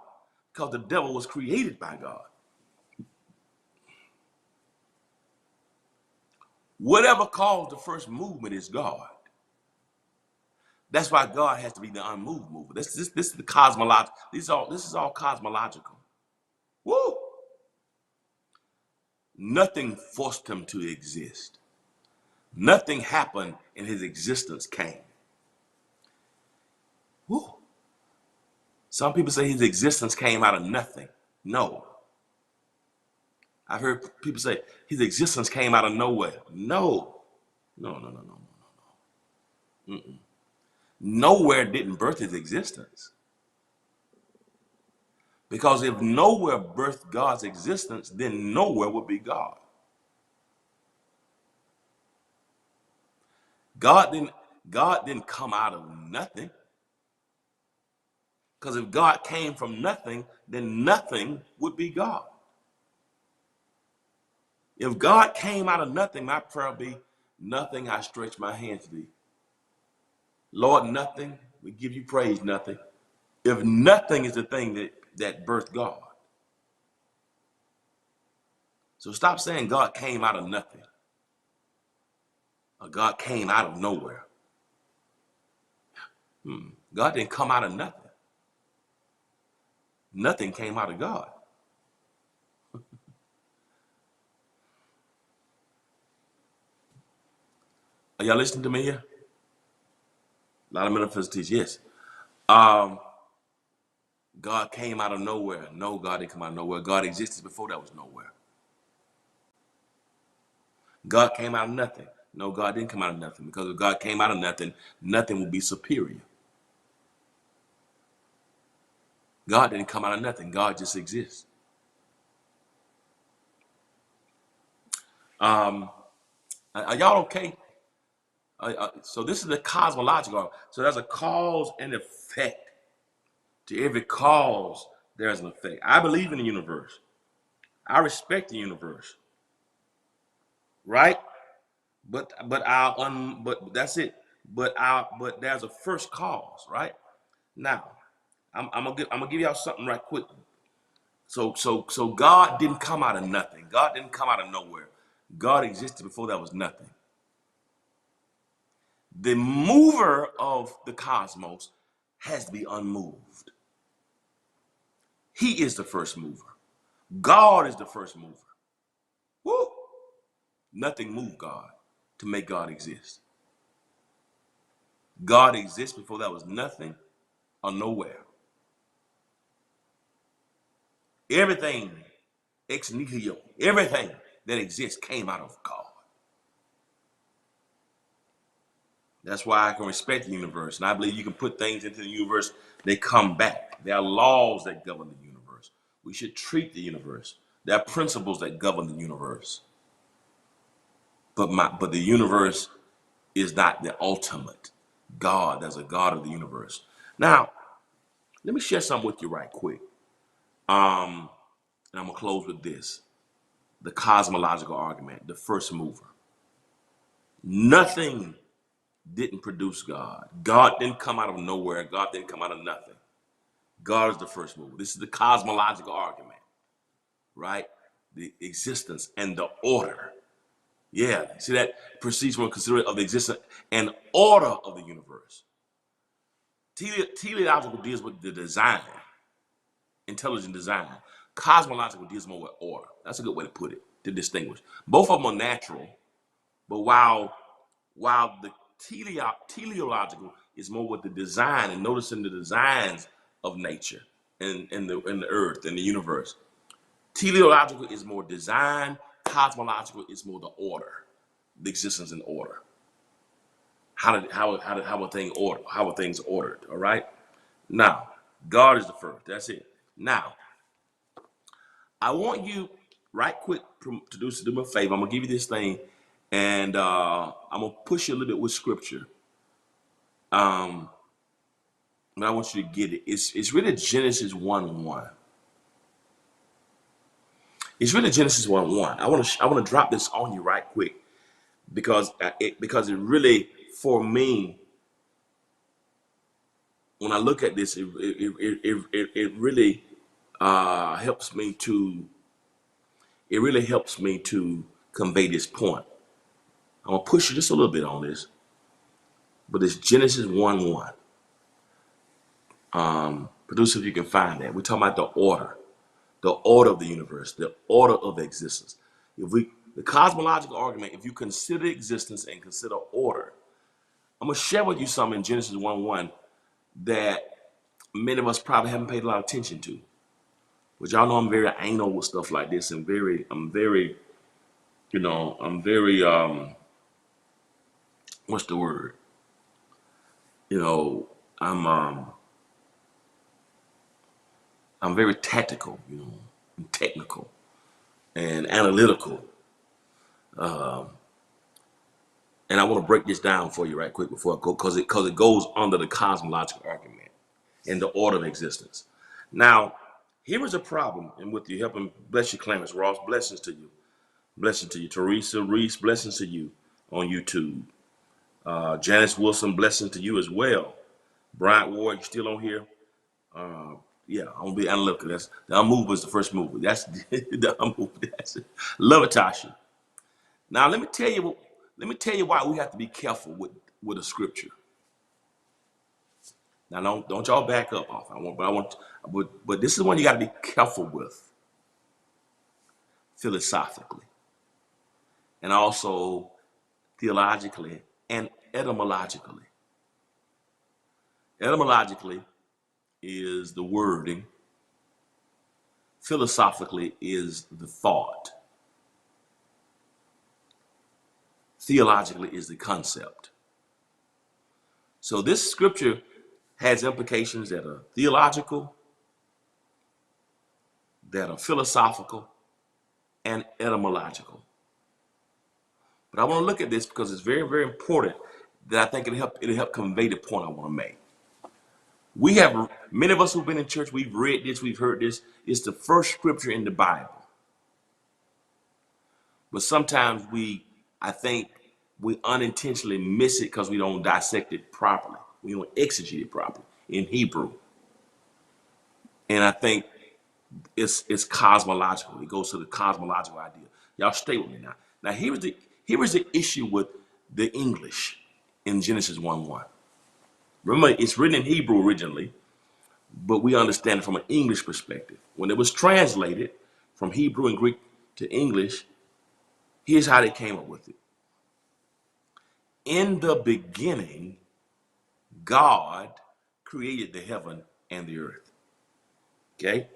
because the devil was created by God. Whatever caused the first movement is God. That's why God has to be the unmoved mover. This is the cosmological. This is all cosmological. Woo! Nothing forced him to exist. Nothing happened and his existence came. Woo! Some people say his existence came out of nothing. No. I've heard people say his existence came out of nowhere. No. No. Mm-mm. Nowhere didn't birth his existence. Because if nowhere birthed God's existence, then nowhere would be God. God didn't come out of nothing. Because if God came from nothing, then nothing would be God. If God came out of nothing, my prayer would be, nothing I stretch my hand to thee. Lord, nothing, we give you praise, nothing. If nothing is the thing that birthed God. So stop saying God came out of nothing. Or God came out of nowhere. God didn't come out of nothing. Nothing came out of God. Are y'all listening to me here? A lot of metaphysics teach, yes. God came out of nowhere. No, God didn't come out of nowhere. God existed before there was nowhere. God came out of nothing. No, God didn't come out of nothing. Because if God came out of nothing, nothing would be superior. God didn't come out of nothing. God just exists. Are y'all okay? So this is the cosmological. So there's a cause and effect. To every cause, there's an effect. I believe in the universe. I respect the universe, right? But that's it. But there's a first cause, right? Now, I'm gonna give y'all something right quick. So God didn't come out of nothing. God didn't come out of nowhere. God existed before there was nothing. The mover of the cosmos has to be unmoved. He is the first mover. God is the first mover. Woo! Nothing moved God to make God exist. God exists before there was nothing or nowhere. Everything ex nihilo, everything that exists came out of God. That's why I can respect the universe. And I believe you can put things into the universe, they come back. There are laws that govern the universe. We should treat the universe. There are principles that govern the universe. But the universe is not the ultimate. God, there's a God of the universe. Now, let me share something with you right quick. And I'm gonna close with this. The cosmological argument, the first mover. Nothing didn't produce God. God didn't come out of nowhere. God didn't come out of nothing. God is the first mover. This is the cosmological argument, right? The existence and the order. Yeah, see that proceeds from a consideration of the existence and order of the universe. Teleological deals with the design, intelligent design. Cosmological deals more with order. That's a good way to put it, to distinguish. Both of them are natural, but while the teleological is more with the design and noticing the designs of nature and the earth and the universe. Teleological is more design. Cosmological is more the order, the existence and order. How are things ordered? All right. Now, God is the first. That's it. Now, I want you right quick to do me a favor. I'm gonna give you this thing, and I'm gonna push you a little bit with scripture. But I want you to get it. It's really Genesis 1:1. It's really Genesis 1:1. I want to drop this on you right quick because it really, for me, when I look at this, it really helps me to. It really helps me to convey this point. I'm gonna push you just a little bit on this, but it's Genesis 1:1. Producer, if you can find that, we're talking about the order of the universe, the order of existence. The cosmological argument, if you consider existence and consider order, I'm gonna share with you something in Genesis 1:1 that many of us probably haven't paid a lot of attention to. But y'all know I'm very anal with stuff like this, and I'm very, what's the word? You know, I'm very tactical, and technical and analytical. And I want to break this down for you right quick before I go, because it goes under the cosmological argument and the order of existence. Now, here is a problem, and with you helping, bless you, Clarence Ross, blessings to you. Blessings to you. Teresa Reese, blessings to you on YouTube. Janice Wilson, blessings to you as well. Bryant Ward, you still on here? Yeah, I'm gonna be analytical. That's the unmovable is the first mover. That's the unmovable. That's it. Love it, Tasha. Now let me tell you why we have to be careful with a scripture. Now don't y'all back up off. But this is one you got to be careful with philosophically, and also theologically and etymologically. Etymologically is the wording. Philosophically is the thought. Theologically is the concept. So this scripture has implications that are theological that are philosophical and etymological. But I want to look at this because it's very, very important that I think it'll help convey the point I want to make. We have, many of us who've been in church, we've read this, we've heard this. It's the first scripture in the Bible. But sometimes I think we unintentionally miss it because we don't dissect it properly. We don't exegete it properly in Hebrew. And I think it's cosmological. It goes to the cosmological idea. Y'all stay with me now. Now here is the issue with the English in Genesis 1:1. Remember, it's written in Hebrew originally, but we understand it from an English perspective. When it was translated from Hebrew and Greek to English, here's how they came up with it. In the beginning, God created the heaven and the earth. Okay?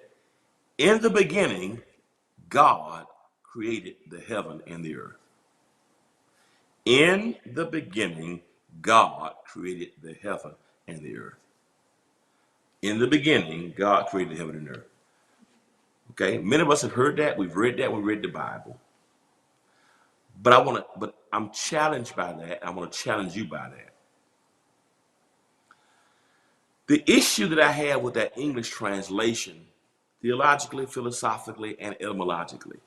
In the beginning, God created the heaven and the earth. In the beginning, God created the heaven and the earth. In the beginning, God created the heaven and earth. Okay? Many of us have heard that. We've read that. We read the Bible. But I'm challenged by that. I want to challenge you by that. The issue that I have with that English translation, theologically, philosophically, and etymologically,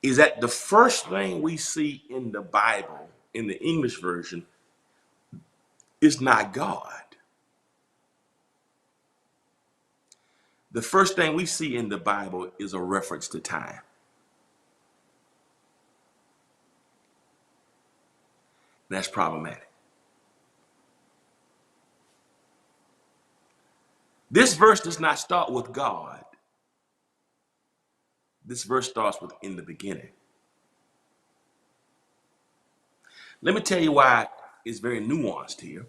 is that the first thing we see in the Bible, in the English version, is not God. The first thing we see in the Bible is a reference to time. That's problematic. This verse does not start with God. This verse starts with in the beginning. Let me tell you why it's very nuanced here.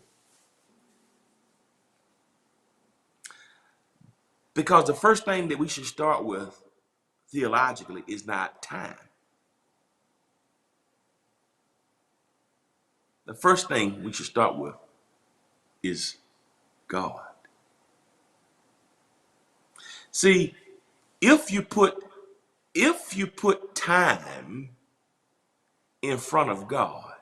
Because the first thing that we should start with theologically is not time. The first thing we should start with is God. See, if you put time in front of God,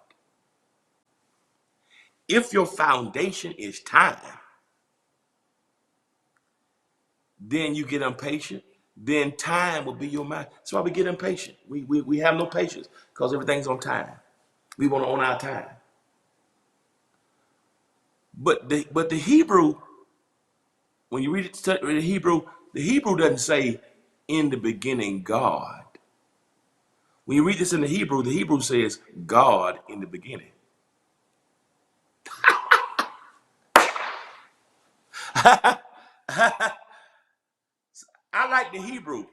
if your foundation is time, then you get impatient. Then time will be your mind. That's why we get impatient. We have no patience because everything's on time. We want to own our time. But the Hebrew, when you read it, the Hebrew doesn't say in the beginning God. When you read this in the Hebrew says God in the beginning. I like the Hebrew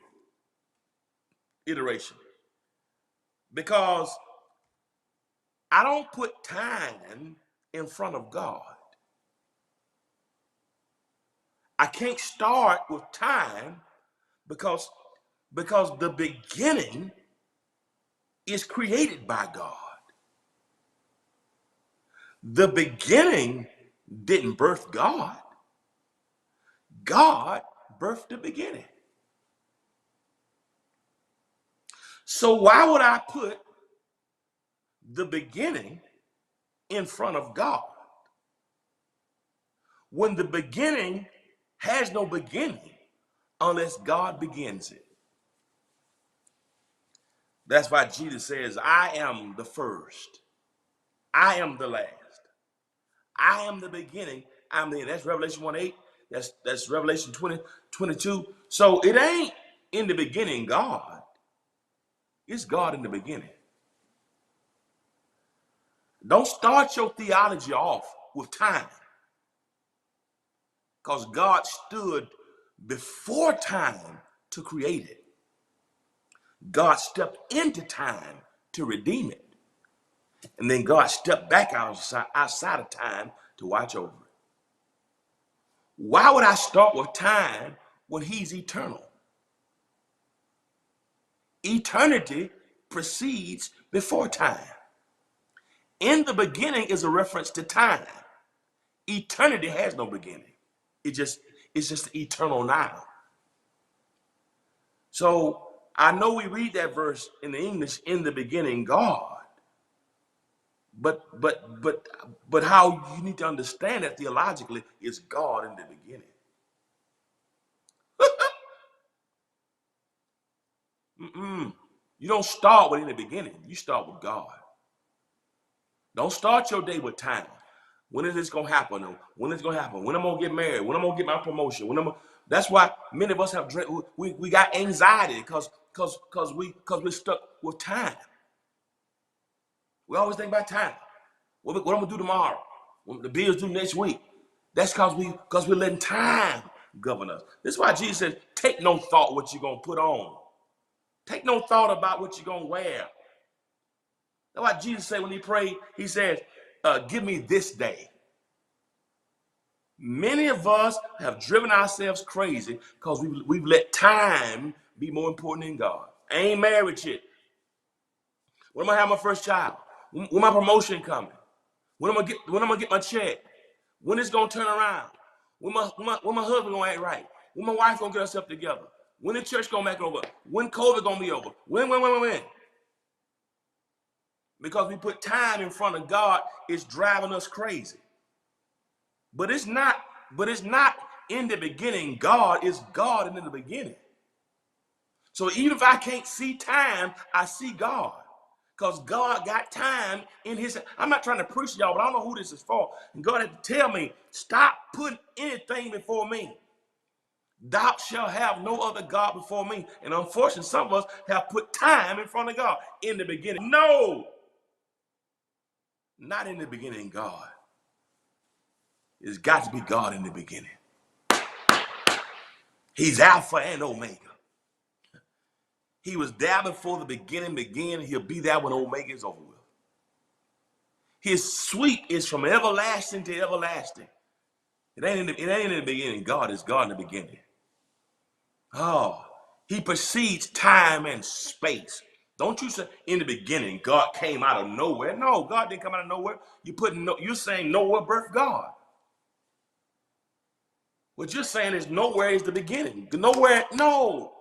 iteration because I don't put time in front of God. I can't start with time because the beginning is created by God. The beginning didn't birth God. God birthed the beginning. So why would I put the beginning in front of God when the beginning has no beginning unless God begins it? That's why Jesus says, I am the first. I am the last. I am the beginning. I'm the end. That's Revelation 1:8. That's Revelation 20:22. So it ain't in the beginning God. It's God in the beginning. Don't start your theology off with time. Because God stood before time to create it. God stepped into time to redeem it. And then God stepped back outside of time to watch over it. Why would I start with time when he's eternal? Eternity precedes before time. In the beginning is a reference to time. Eternity has no beginning. It's just eternal now. So I know we read that verse in the English, in the beginning, God. But how you need to understand that theologically is God in the beginning. You don't start with in the beginning. You start with God. Don't start your day with time. When is this gonna happen? When is it gonna happen? When I'm gonna get married? When I'm gonna get my promotion? That's why many of us have we got anxiety because we're stuck with time. We always think about time. What I'm gonna do tomorrow? When the bills due next week. That's because we're letting time govern us. This is why Jesus says, take no thought what you're gonna put on. Take no thought about what you're gonna wear. That's why Jesus said when he prayed, he says, give me this day. Many of us have driven ourselves crazy because we've let time be more important than God. I ain't married yet. When am I have my first child? When my promotion coming? When am I gonna get my check? When it's gonna turn around? When my husband gonna act right? When my wife gonna get herself together? When the church gonna make it over? When COVID gonna be over? When? Because we put time in front of God, it's driving us crazy. But it's not in the beginning. God is God in the beginning. So even if I can't see time, I see God. Because God got time in his. I'm not trying to preach y'all, but I don't know who this is for. And God had to tell me, stop putting anything before me. Thou shalt have no other God before me. And unfortunately, some of us have put time in front of God in the beginning. No, not in the beginning, God. It's got to be God in the beginning. He's Alpha and Omega. He was there before the beginning began. He'll be there when Omega is over with. His sweep is from everlasting to everlasting. It ain't in the beginning. God is God in the beginning. Oh, he precedes time and space. Don't you say in the beginning God came out of nowhere? No, God didn't come out of nowhere. You're saying nowhere birthed God. What you're saying is nowhere is the beginning. Nowhere, no.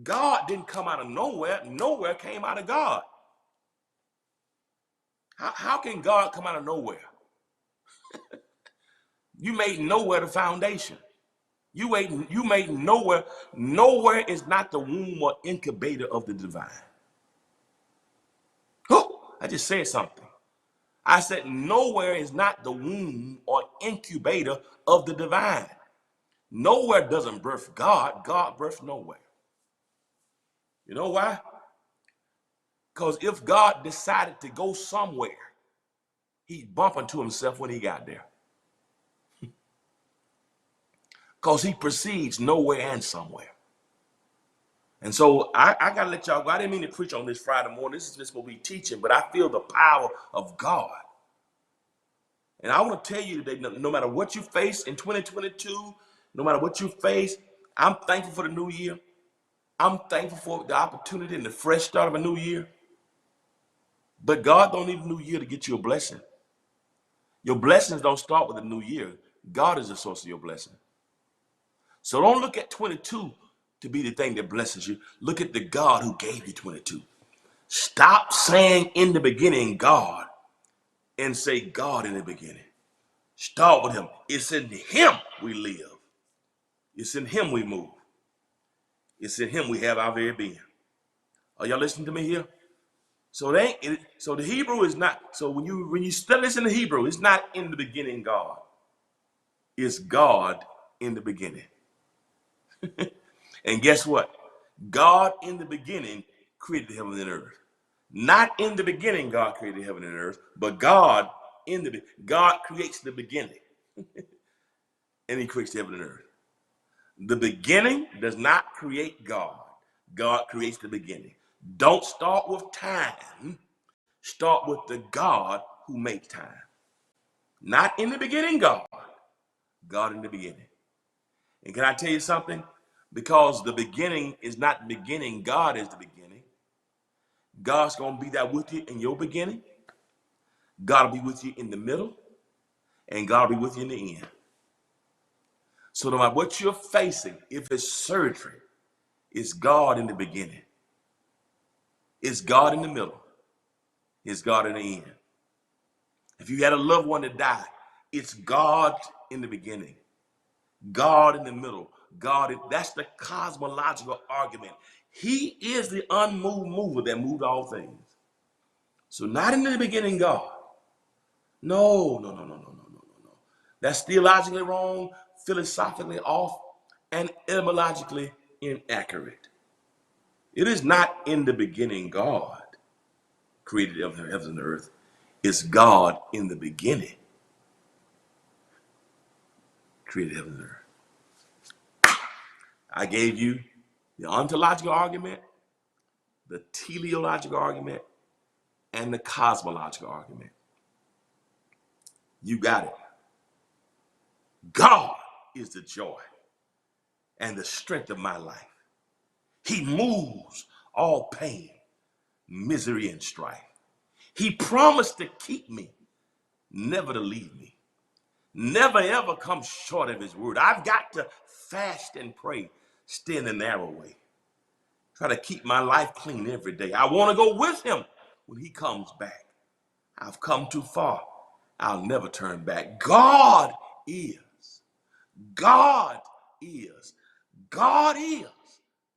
God didn't come out of nowhere. Nowhere came out of God. How can God come out of nowhere? You made nowhere the foundation. You made nowhere. Nowhere is not the womb or incubator of the divine. Oh, I just said something. I said nowhere is not the womb or incubator of the divine. Nowhere doesn't birth God. God births nowhere. You know why? Because if God decided to go somewhere, he'd bump into himself when he got there. Because he proceeds nowhere and somewhere. And so I got to let y'all go. I didn't mean to preach on this Friday morning. This is just what we teaching, but I feel the power of God. And I want to tell you today, no matter what you face in 2022, no matter what you face, I'm thankful for the new year. I'm thankful for the opportunity and the fresh start of a new year. But God don't need a new year to get you a blessing. Your blessings don't start with a new year. God is the source of your blessing. So don't look at 22 to be the thing that blesses you. Look at the God who gave you 22. Stop saying in the beginning, God, and say God in the beginning. Start with him. It's in him we live. It's in him we move. It's in him we have our very being. Are y'all listening to me here? So the Hebrew is not, so when you still listen to Hebrew, it's not in the beginning God. It's God in the beginning. And guess what? God in the beginning created heaven and earth. Not in the beginning God created heaven and earth, but God creates the beginning. And he creates heaven and earth. The beginning does not create God. God creates the beginning. Don't start with time. Start with the God who makes time. Not in the beginning God. God in the beginning. And can I tell you something? Because the beginning is not the beginning, God is the beginning. God's going to be there with you in your beginning. God will be with you in the middle. And God will be with you in the end. So no matter what you're facing, if it's surgery, It's God in the beginning. It's God in the middle. It's God in the end. If you had a loved one that died, it's God in the beginning, God in the middle, that's the cosmological argument. He is the unmoved mover that moved all things. So not in the beginning, God. No. That's theologically wrong, philosophically off, and etymologically inaccurate. It is not in the beginning God created the heavens and the earth. It's God in the beginning created heaven and earth. I gave you the ontological argument, the teleological argument, and the cosmological argument. You got it. God is the joy and the strength of my life. He moves all pain, misery, and strife. He promised to keep me, never to leave me, never ever come short of his word. I've got to fast and pray, stay in the narrow way. Try to keep my life clean every day. I want to go with him when he comes back. I've come too far. I'll never turn back. God is. God is. God is.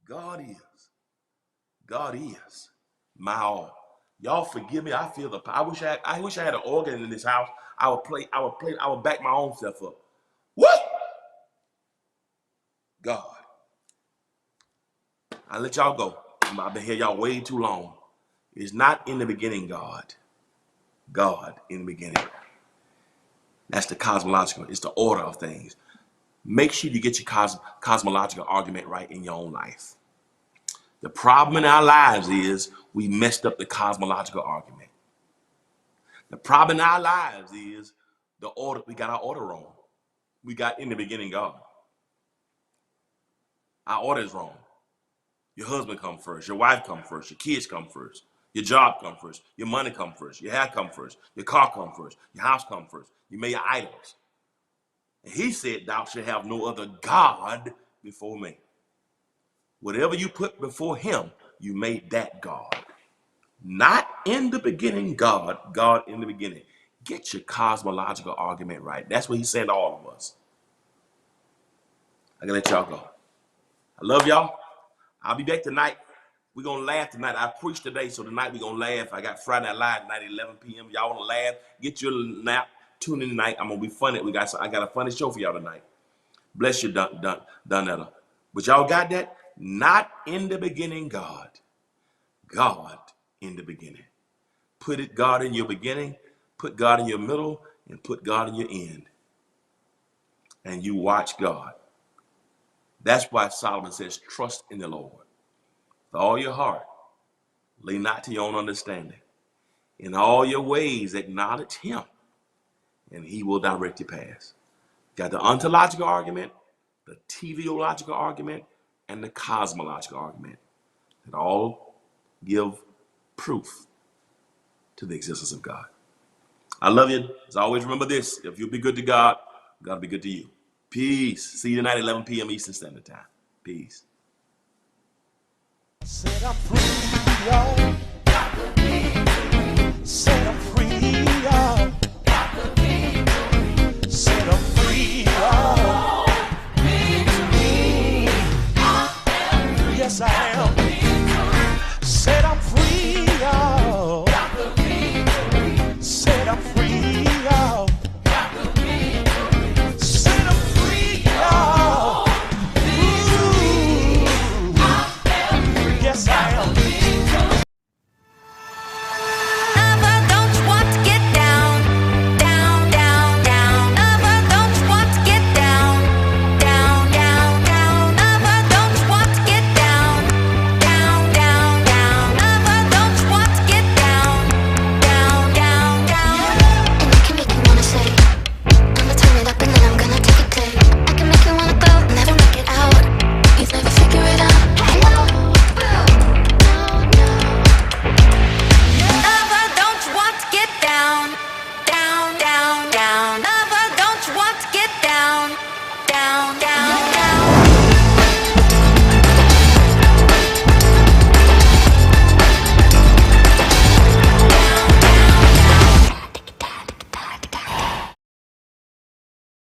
God is. God is my all. Y'all forgive me. I feel the power. I wish I had an organ in this house. I would back my own self up. What? God. I'll let y'all go. I've been here y'all way too long. It's not in the beginning, God. God in the beginning. That's the cosmological. It's the order of things. Make sure you get your cosmological argument right in your own life. The problem in our lives is we messed up the cosmological argument. The problem in our lives is the order. We got our order wrong. We got in the beginning God. Our order is wrong. Your husband come first. Your wife come first. Your kids come first. Your job come first. Your money come first. Your hair come first. Your car come first. Your house come first. You made your idols. And he said, thou shalt have no other God before me. Whatever you put before him, you made that God. Not in the beginning God, God in the beginning. Get your cosmological argument right. That's what he said to all of us. I gotta let y'all go. I love y'all. I'll be back tonight. We're going to laugh tonight. I preached today, so tonight we're going to laugh. I got Friday Night Live tonight at 11 p.m. Y'all want to laugh? Get your nap. Tune in tonight. I'm going to be funny. I got a funny show for y'all tonight. Bless you, Donetta. But y'all got that? Not in the beginning, God. God in the beginning. Put God in your beginning, put God in your middle, and put God in your end. And you watch God. That's why Solomon says, trust in the Lord. With all your heart, lean not to your own understanding. In all your ways, acknowledge him, and he will direct your paths. Got the ontological argument, the teleological argument, and the cosmological argument. That all give proof to the existence of God. I love you. As always, remember this. If you'll be good to God, God will be good to you. Peace. See you tonight at 11 p.m. Eastern Standard Time. Peace. Set up free, y'all. Set up free, y'all. Set up free, y'all. Yes, I am. Set up free, y'all. Set up free, y'all. Set up free, y'all. Yes, I am. Lover, don't you want to get down, down, down, down? Lover, don't you want to get down, down, down, down? Lover, don't you want to get down, down, down, down? Lover, don't you want to get down, down, down, down? And I can make you wanna say, I'ma turn it up and then I'm gonna take it there. I can make you wanna go, never make it out. You've never figure it out. Lover, don't you want to get down, down, down, down? Lover, don't you want to get down, down, down?